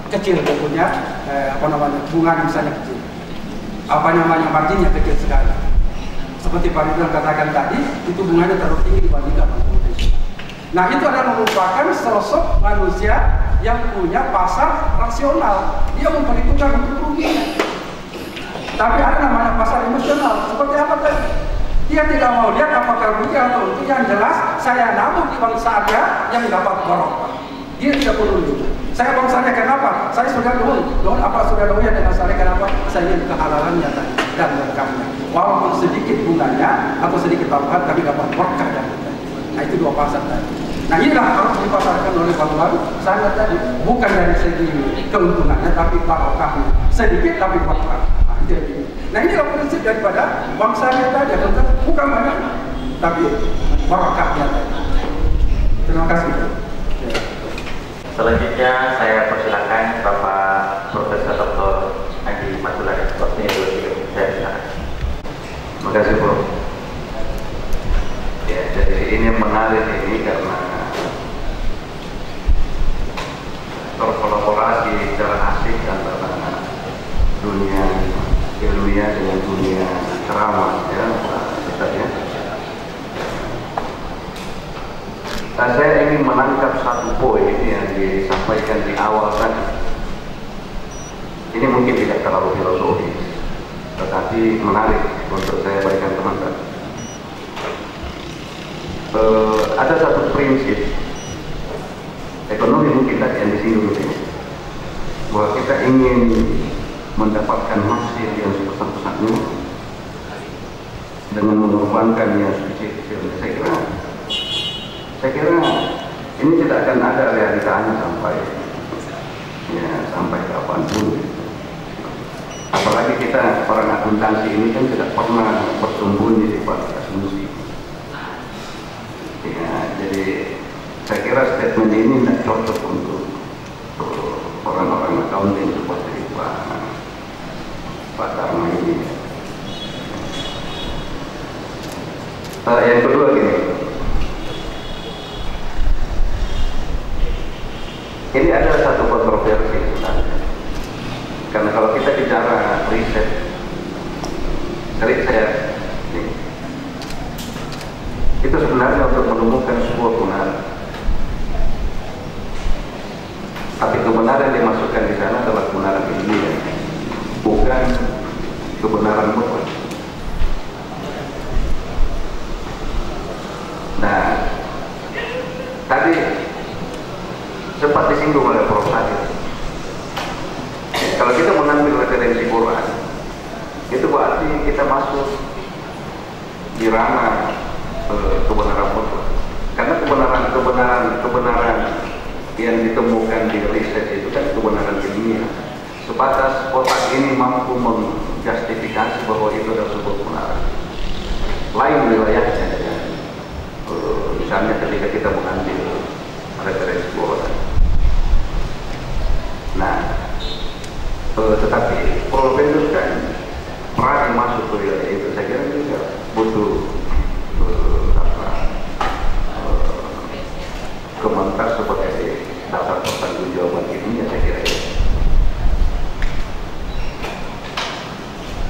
Kecil tentunya, bunga misalnya kecil. Marginnya kecil sekali. Seperti Pak Ridwan katakan tadi, itu bunganya terlalu tinggi dibandingkan bank konvensional. Nah, itu adalah merupakan sosok manusia yang punya pasar rasional. Dia memperhitungkan untuk ruginya. Tapi ada namanya pasar emosional. Seperti apa tadi? Dia tidak mau lihat apakah rugi atau untung. Yang jelas, saya nabung di bank syariah yang dapat barokah. Dia tidak perlu itu. Saya bank syariah kenapa? Saya sudah doa apa sudah doa dengan syariah kenapa? Saya ingin kehalalannya tadi dan berkahnya. Walaupun sedikit bunganya atau sedikit tambahan, tapi dapat berkah dan berkah. Nah, itu dua pasar tadi. Nah, inilah harus dipasarkan oleh bank-bank sangat tadi. Bukan dari segi keuntungannya, tapi barokahnya. Sedikit tapi barokah. Nah, inilah prinsip daripada bank syariah tadi. Bukan banyak, tapi barokahnya tadi. Terima kasih. Selanjutnya saya persilakan Bapak Profesor Dr. Adi Matulani. Waktunya 2 saya silakan. Terima kasih Prof. Ya, jadi ini menarik ini karena berkolaborasi secara asik antara dunia ilmiah dengan dunia ceramah ya Pak Ustaz ya. Nah, saya ingin menangkap satu poin yang disampaikan di awal tadi. Ini mungkin tidak terlalu filosofis, tetapi menarik untuk saya berikan teman-teman. Ada satu prinsip ekonomi mungkin tadi yang disinggung ini, bahwa kita ingin mendapatkan hasil yang sebesar-besarnya dengan mengorbankan yang kecil-kecilnya. Saya kira ini tidak akan ada realitanya sampai kapanpun. Apalagi kita orang akuntansi ini kan tidak pernah bersembunyi di balik asumsi. Ya, jadi saya kira statement ini tidak cocok untuk orang-orang accounting seperti Pak Dharma ini. Yang kedua gini. Ini ada satu kontroversi sebenarnya. Karena kalau kita bicara riset, itu sebenarnya untuk menemukan sebuah kebenaran. Tapi kebenaran yang dimasukkan di sana adalah kebenaran ilmiah, bukan kebenaran mutlak. Nah, tadi sempat disinggung oleh Prof. Adil. Kalau kita mengambil referensi Quran, itu berarti kita masuk di ranah kebenaran mutlak. Karena kebenaran yang ditemukan di riset itu kan kebenaran ilmiah. Sebatas otak ini mampu menjustifikasi bahwa itu adalah sebuah kebenaran. Lain wilayahnya dengan misalnya ketika kita mengambil referensi Quran. Nah, tetapi Prof. kan pernah masuk ke wilayah itu, saya kira juga butuh komentar sebagai dasar pertanggungjawaban ini, saya kira.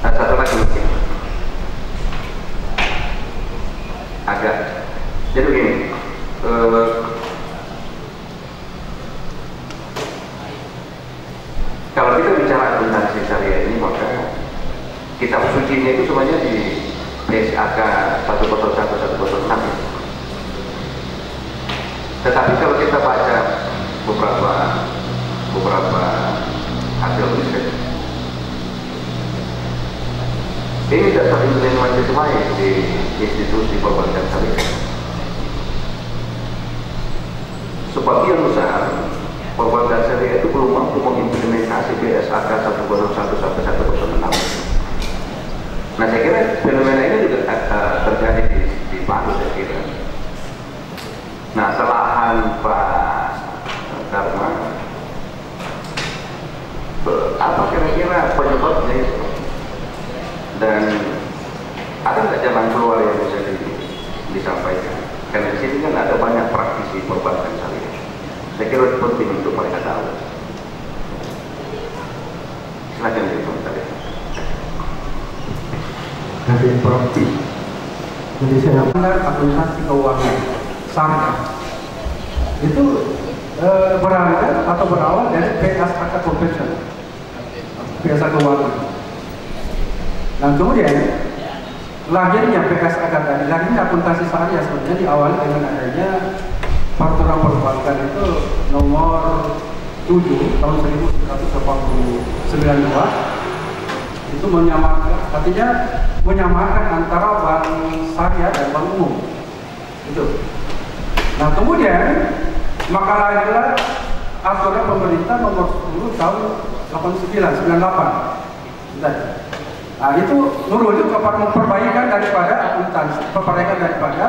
Nah, satu lagi mungkin agak jadi begini. Kalau kita bicara akuntansi syariah ini, maka kitab sucinya itu semuanya di PSAK 101, 106. Tetapi kalau kita baca beberapa hasil riset, ini dasar implementasi semuanya di institusi perbankan syariah. Sebagian besar perbankan syariah itu belum mampu mengimplementasi PSAK 101 sampai 106. Nah, saya kira fenomena ini juga terjadi di Nah, selahan Pak Dharma, apa kira-kira penyebabnya itu? Dan ada nggak jalan keluar yang bisa disampaikan? Karena di sini kan ada banyak praktisi perbankan syariah. Saya kira itu penting untuk mereka tahu. Silakan dikomentari. Dari Profi. Jadi saya standar akuntansi keuangan syariah itu berangkat atau berawal dari PSAK konvensional, PSAK keuangan. Dan kemudian lahirnya PSAK tadi, lahirnya akuntansi syariah sebenarnya diawali dengan adanya peraturan perbankan itu nomor 7 tahun 1982 itu menyamakan antara bank syariah dan bank umum itu. Nah kemudian maka lahirlah aturan pemerintah nomor 10 tahun 98. Nah itu merujuk kepada memperbaikan daripada akuntansi, perbaikan daripada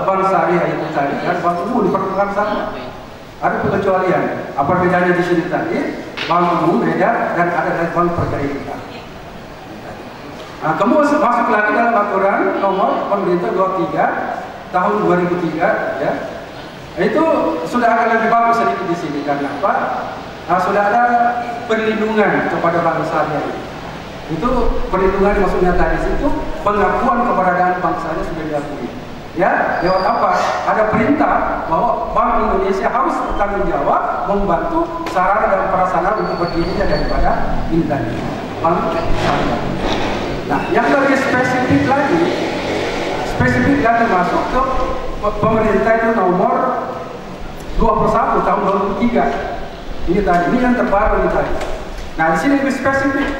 bank syariah itu tadi dan bank umum diperlukan sama. Ada pengecualian. Apa bedanya di sini tadi? Bank umum beda dan ada dari bank perkreditan. Nah, kemudian masuk lagi dalam aturan nomor pemerintah 23 tahun 2003 ya. Itu sudah agak lebih bagus sedikit di sini karena apa? Nah, sudah ada perlindungan kepada bank syariah. Itu perlindungan maksudnya tadi itu pengakuan keberadaan bank syariah sudah diakui. Ya, lewat apa? Ada perintah bahwa Bank Indonesia harus bertanggung jawab membantu sarana dan prasarana untuk berdirinya daripada instansi bank syariah. Nah, yang lebih spesifik lagi masuk ke pemerintah itu nomor 21 tahun 2003. Ini tadi, ini yang terbaru ini tadi. Nah, di sini lebih spesifik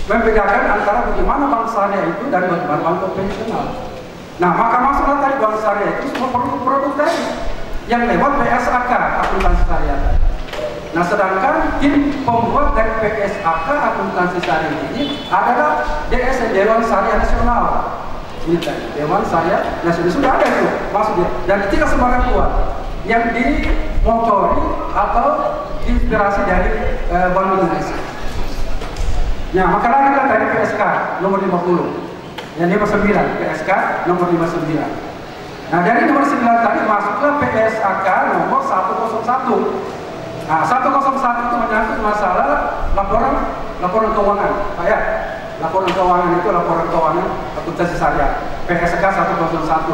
membedakan antara bagaimana bank syariah itu dan bagaimana bank konvensional. Nah, maka masuklah tadi bank syariah itu semua produk-produk tadi yang lewat PSAK akuntansi syariah. Nah, sedangkan tim pembuat dari PSAK akuntansi syariah ini adalah DSN, Dewan Syariah Nasional. Ini tadi, Dewan Syariah Nasional sudah ada itu maksudnya. Dan tidak sembarang keluar yang dimotori atau inspirasi dari Bank Indonesia. Nah, maka lahirlah dari PSK nomor 50. Yang 59, PSK nomor 59. Nah, dari nomor 9 tadi masuklah PSAK nomor 101. Nah, 101 itu menyangkut masalah laporan keuangan. Ya, laporan keuangan itu laporan keuangan akuntansi syariah. PSK 101.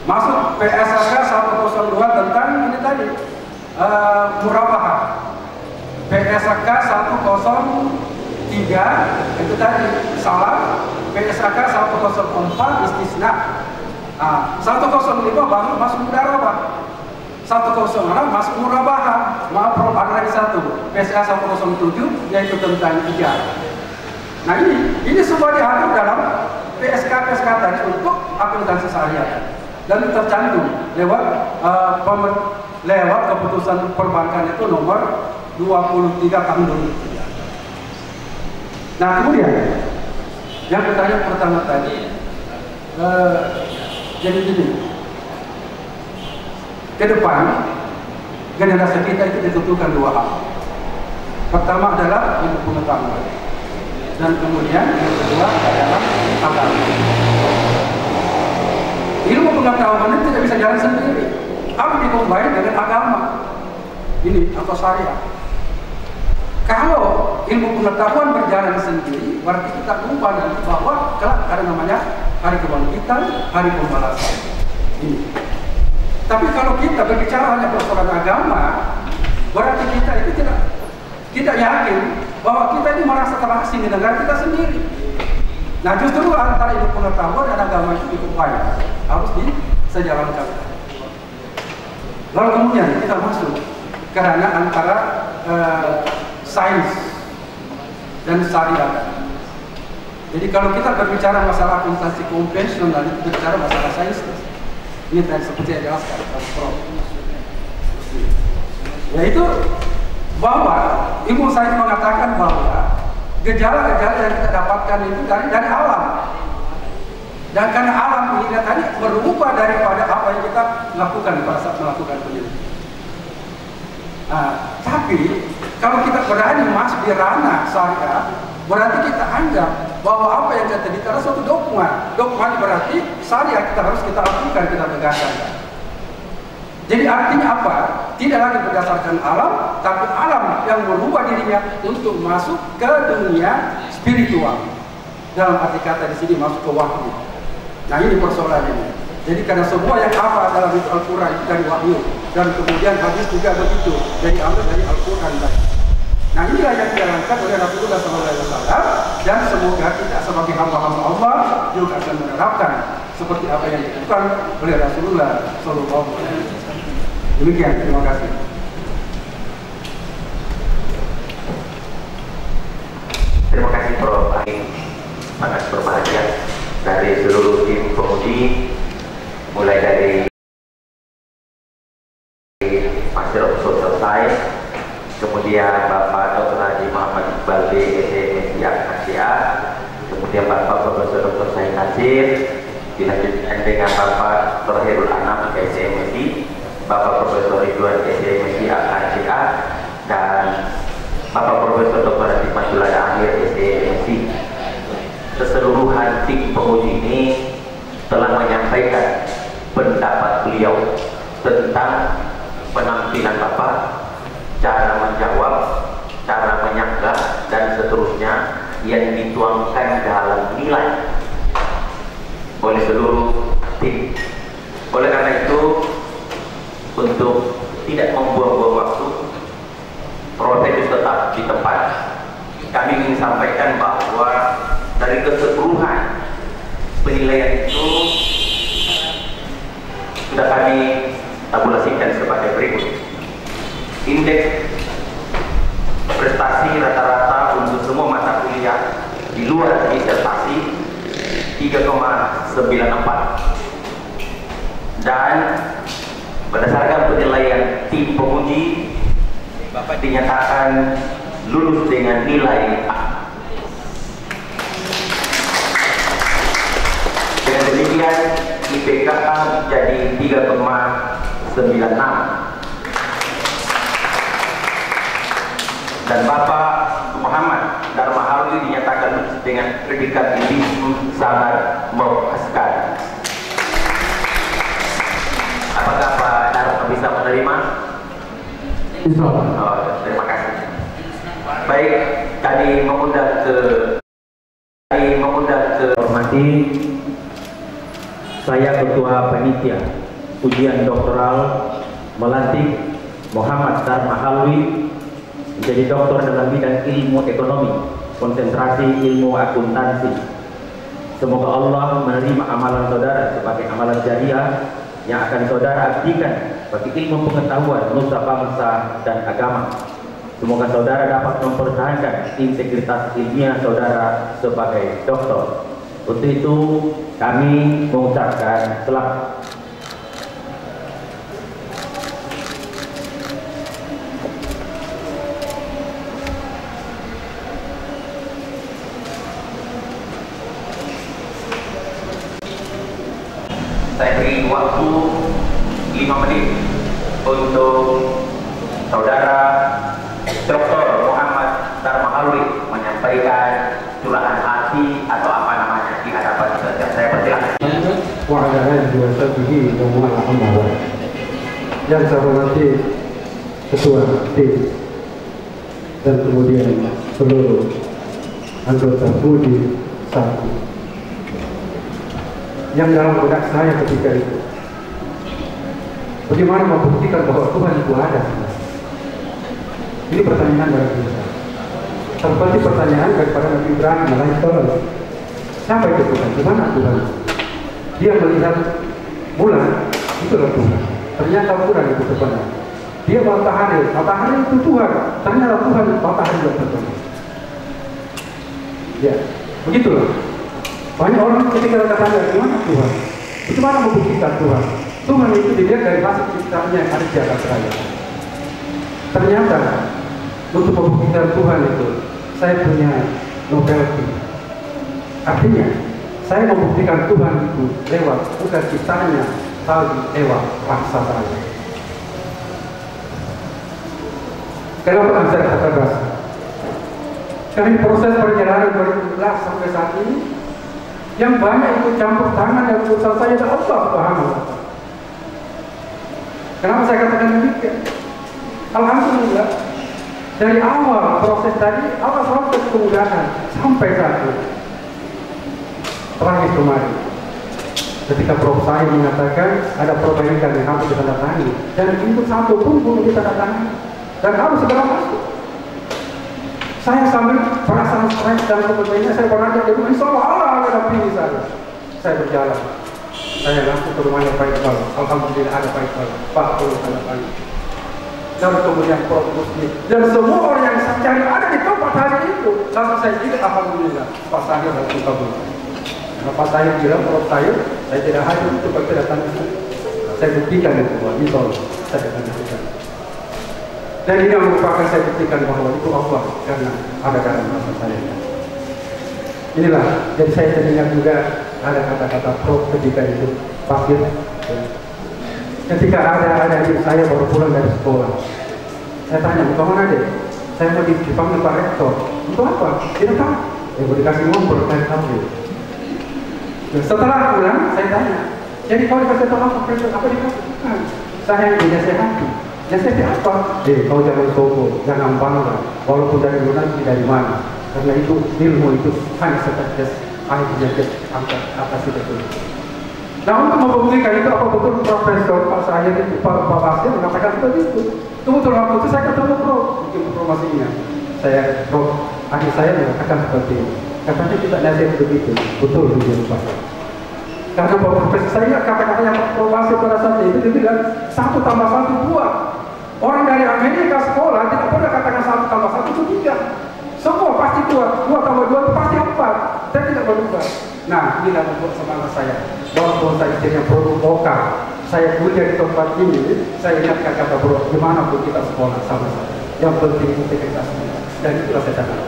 Masuk PSAK 102 tentang ini tadi murabahah. PSAK 103 itu tadi salah. PSAK 104 istisna. 105 baru masuk mudarabah. 106 masuk murabahah. Maaf, ada lagi satu. PSAK 107 yaitu tentang ijarah. Nah ini semua diatur dalam PSK tadi untuk akuntansi syariah dan tercantum lewat keputusan perbankan itu nomor 23 tahun 2003. Nah kemudian yang pertanyaan pertama tadi, jadi gini, ke depan generasi kita itu ditentukan dua hal. Pertama adalah ilmu pengetahuan, dan kemudian yang kedua adalah agama. Ilmu pengetahuan itu tidak bisa jalan sendiri, harus dikombinasi dengan agama ini atau syariah. Kalau ilmu pengetahuan berjalan sendiri, berarti kita lupa nanti bahwa kelak ada namanya hari kebangkitan, hari pembalasan. Ini. Tapi kalau kita berbicara hanya persoalan agama, berarti kita itu tidak yakin bahwa kita ini merasa terasing di negara kita sendiri. Nah, justru antara ilmu pengetahuan dan agama itu dikumpulkan, harus disejalankan. Lalu kemudian kita masuk karena antara sains dan syariah. Jadi kalau kita berbicara masalah akuntansi konvensional, itu berbicara masalah sains. Ini seperti yang jelaskan Prof. Yaitu bahwa ilmu sains mengatakan bahwa gejala-gejala yang kita dapatkan itu dari alam. Dan karena alam ini tadi berubah daripada apa yang kita lakukan pada saat melakukan penyelidikan. Tapi kalau kita berani masuk di ranah syariat, berarti kita anggap bahwa apa yang kita terjadi adalah suatu dogma. Dogma berarti syariat kita harus kita lakukan, kita tegakkan. Jadi artinya apa? Tidak lagi berdasarkan alam, tapi alam yang merubah dirinya untuk masuk ke dunia spiritual. Dalam arti kata di sini masuk ke wahyu. Nah ini persoalannya. Jadi karena semua yang apa dalam itu Al-Quran itu dari wahyu, dan kemudian hadis juga begitu, jadi ambil dari Al-Quran. Nah inilah yang dijalankan oleh Rasulullah SAW, dan semoga kita sebagai hamba-hamba Allah juga akan menerapkan seperti apa yang dilakukan oleh Rasulullah SAW. Demikian, terima kasih. Terima kasih Prof. Aing, sangat berbahagia dari seluruh tim penguji, mulai dari Master of Social Science, kemudian Bapak Dr. Haji Muhammad Iqbal BSc MSc, kemudian Bapak Profesor Dr. Said Nasir, dilanjutkan dengan Bapak Dr. Herul Anam SMSc, Bapak Profesor Ridwan SMSc AKCA, dan Bapak Profesor Dr. Haji Masyulada Akhir SMSc. Keseluruhan tim penguji ini telah menyampaikan pendapat beliau tentang penampilan Bapak, cara menjawab, cara menyanggah, dan seterusnya yang dituangkan dalam nilai oleh seluruh tim. Oleh karena itu, untuk tidak membuang-buang waktu, proses tetap di tempat, kami ingin sampaikan bahwa dari keseluruhan penilaian itu sudah kami tabulasikan sebagai berikut. Indeks prestasi rata-rata untuk semua mata kuliah di luar disertasi 3,94, dan berdasarkan penilaian tim penguji, Bapak dinyatakan lulus dengan nilai A. Dengan demikian IPK jadi 3,96, dan Bapak Muhammad Darmaharwi dinyatakan lulus dengan predikat ilmu sangat memuaskan. Apakah Pak Darma bisa menerima? Oh, terima kasih. Baik, kami mengundang ke hormati saya Ketua Panitia Ujian Doktoral melantik Muhammad Darmaharwi menjadi doktor dalam bidang ilmu ekonomi, konsentrasi ilmu akuntansi. Semoga Allah menerima amalan saudara sebagai amalan jariah yang akan saudara abdikan bagi ilmu pengetahuan nusa bangsa dan agama. Semoga saudara dapat mempertahankan integritas ilmiah saudara sebagai doktor. Untuk itu kami mengucapkan selamat. Saya beri waktu 5 menit untuk saudara Dr. Muhammad Darmaharwi menyampaikan curahan hati atau apa namanya di hadapan kita. Saya persilakan. Yang saya hormati Ketua tim dan kemudian seluruh anggota Budi Satu. Yang dalam benak saya ketika itu, bagaimana membuktikan bahwa Tuhan itu ada? Ini pertanyaan dari kita. Seperti pertanyaan daripada Nabi Ibrahim alaihissalam. Siapa itu Tuhan? Di mana Tuhan? Dia melihat bulan, itulah Tuhan. Ternyata bulan itu benar. Dia matahari itu Tuhan. Ternyata Tuhan matahari itu benar. Ya, begitulah. Banyak orang ketika bertanya, di mana Tuhan? Bagaimana membuktikan Tuhan? Tuhan itu dilihat dari hasil ciptaannya yang ada di atas raya. Ternyata untuk membuktikan Tuhan itu, saya punya novelty. Artinya, saya membuktikan Tuhan itu lewat bukan ciptanya, tapi lewat paksa saya. Kenapa saya katakan rasa? Karena proses perjalanan 2011 sampai saat ini, yang banyak ikut campur tangan dan usaha saya adalah Allah Subhanahu wa Ta'ala. Kenapa saya katakan demikian? Alhamdulillah, dari awal proses tadi, awal proses kemudahan sampai saat ini. Terakhir kemarin, ketika Prof. Said mengatakan ada perbaikan yang harus ditandatangani, dan itu satu pun belum ditandatangani, dan harus segera masuk. Saya sambil perasaan stres dan sebagainya, saya berada di rumah, insya Allah ada pilih saya berjalan. Saya langsung ke rumahnya Pak Iqbal. Alhamdulillah ada Pak Iqbal. Pak, perlu tanda tangan. Dan kemudian Prof. Muslim. Dan semua orang yang saya cari ada di tempat hari itu. Langsung saya bilang, alhamdulillah, Pak Sahir dan Pak Kabul. Karena Pak Sahir bilang, Prof. Sahir, saya tidak hadir untuk kedatangan itu. Saya buktikan itu, insya Allah, saya akan buktikan. Dan ini yang merupakan saya buktikan bahwa itu Allah, karena ada dalam masa saya. Inilah, jadi saya teringat juga ada kata-kata Prof ketika itu Fakir. Ketika ada adik saya baru pulang dari sekolah, saya tanya, mau kemana deh? Saya mau dipanggil Pak Rektor. Untuk apa? Tidak tahu. Mau dikasih nomor, saya tahu. Setelah pulang, saya tanya, jadi kau dikasih tahu apa dikasih? Saya yang dinasehati. Nasihati apa? Kau jangan sombong, jangan bangga, walaupun dari luar dari mana. Karena itu ilmu itu hanya sebatas air penyakit atas itu. Nah, untuk membuktikan itu apa betul Profesor Pak Sahir itu Pak Basir mengatakan seperti itu. Betul waktu itu saya ketemu Prof bikin informasinya. Saya Prof, adik saya mengatakan seperti itu. Katanya kita nasihat begitu, betul begitu Pak. Karena Profesor saya kata-katanya Prof Basir pada saat itu dia bilang 1 tambah 1 2. Orang dari Amerika sekolah tidak pernah katakan 1 tambah 1 itu 3. Semua pasti 2 tambah 2 itu pasti 4. Saya tidak berubah. Nah, inilah membuat semangat saya. Walaupun saya jadi produk lokal, saya kuliah di tempat ini, saya ingat kata Bro, gimana pun kita sekolah sama-sama. Yang penting integritas. Dan itulah saya cakap.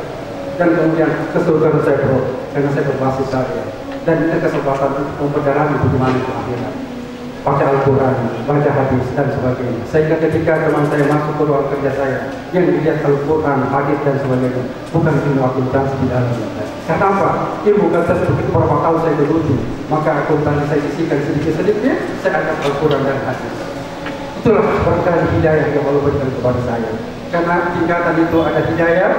Dan kemudian kesulitan saya Bro, karena saya berbasis saya. Dan ini kesempatan untuk memperjalanan bagaimana itu akhirat. Baca Al-Quran, baca hadis, dan sebagainya. Sehingga ketika teman saya masuk ke ruang kerja saya, yang dilihat Al-Quran, hadis, dan sebagainya, bukan ilmu akuntansi di dalamnya. Karena apa? Ilmu akuntansi begitu beberapa tahun saya geluti, maka akuntansi saya sisihkan sedikit-sedikit, saya angkat Al-Quran dan hadis. Itulah berkah hidayah yang Allah berikan kepada saya. Karena tingkatan itu ada hidayah,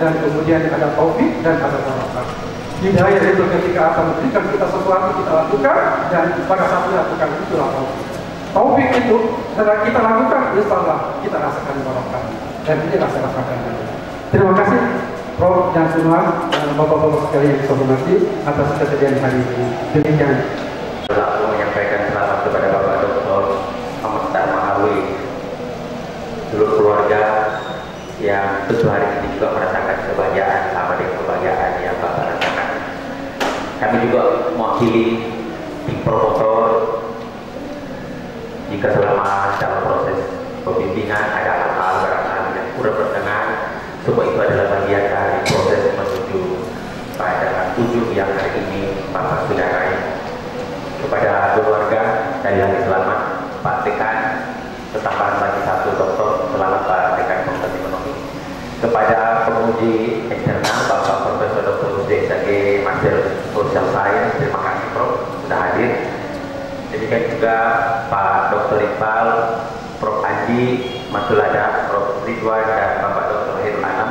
dan kemudian ada taufik, dan ada barakah. Hidayah itu ketika akan memberikan kita sesuatu kita lakukan, dan pada saat kita lakukan itulah taufik. Taufik itu setelah kita lakukan, insyaallah kita rasakan barakah. Dan ini saya rasakan. Terima kasih Prof dan semua bapak-bapak sekalian yang saya hormati atas kesediaan hari ini. Demikian. Aku menyampaikan selamat kepada Bapak Dr. Muhammad Darmahawi, seluruh keluarga yang tentu hari ini juga merasakan kebahagiaan sama dengan kebahagiaan yang Bapak rasakan. Kami juga mewakili tim promotor. Jika selama dalam proses pemimpinan ada hal-hal barangkali yang kurang berkenan, semua itu adalah bagian dari proses menuju pada tujuan yang hari ini Bapak sudah raih. Kepada keluarga dari lagi selamat Pak Dekan, tambahan lagi 1 doktor, selamat Pak Dekan Fakultas Ekonomi. Kepada penguji eksternal Bapak Profesor Dr. USG Master Social Science, terima kasih Prof sudah hadir. Demikian juga Pak Dr. Iqbal, Prof Anji, Mas Sulada, Prof Ridwan, dan Bapak Dr. Hirul Anam.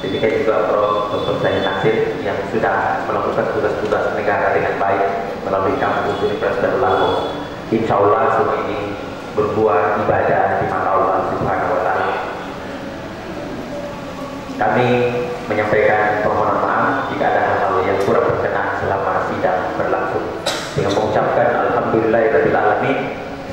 Demikian juga Prof Dr. Said Nasir yang sudah melakukan tugas-tugas negara dengan baik melalui kampus Universitas Darul Alam. Insya Allah semua ini berbuah ibadah di mata Allah Subhanahu wa Ta'ala. Kami menyampaikan permohonan maaf jika ada hal-hal yang kurang berkenan selama sidang berlangsung. Dengan mengucapkan Alhamdulillahirabbil alamin,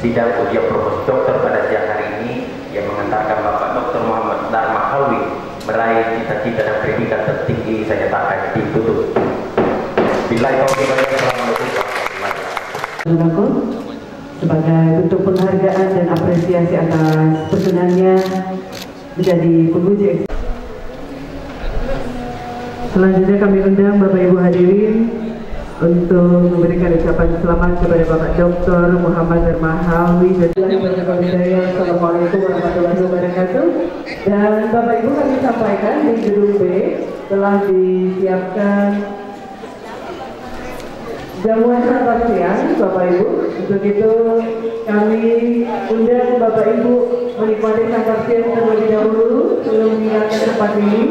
sidang ujian promosi dokter pada siang hari ini yang mengantarkan Bapak Dr. Muhammad Darmahawi meraih cita-cita dan predikat tertinggi saya nyatakan ditutup. Billahi taufiq wal hidayah. Sebagai bentuk penghargaan dan apresiasi atas perkenannya menjadi penguji Selanjutnya kami undang Bapak Ibu hadirin untuk memberikan ucapan selamat kepada Bapak Dr. Muhammad Darmahawi dan Assalamualaikum warahmatullahi wabarakatuh. Dan Bapak Ibu kami sampaikan di gedung B telah disiapkan jamuan santap siang Bapak Ibu. Untuk itu kami undang Bapak Ibu menikmati santap siang terlebih dahulu sebelum meninggalkan tempat ini.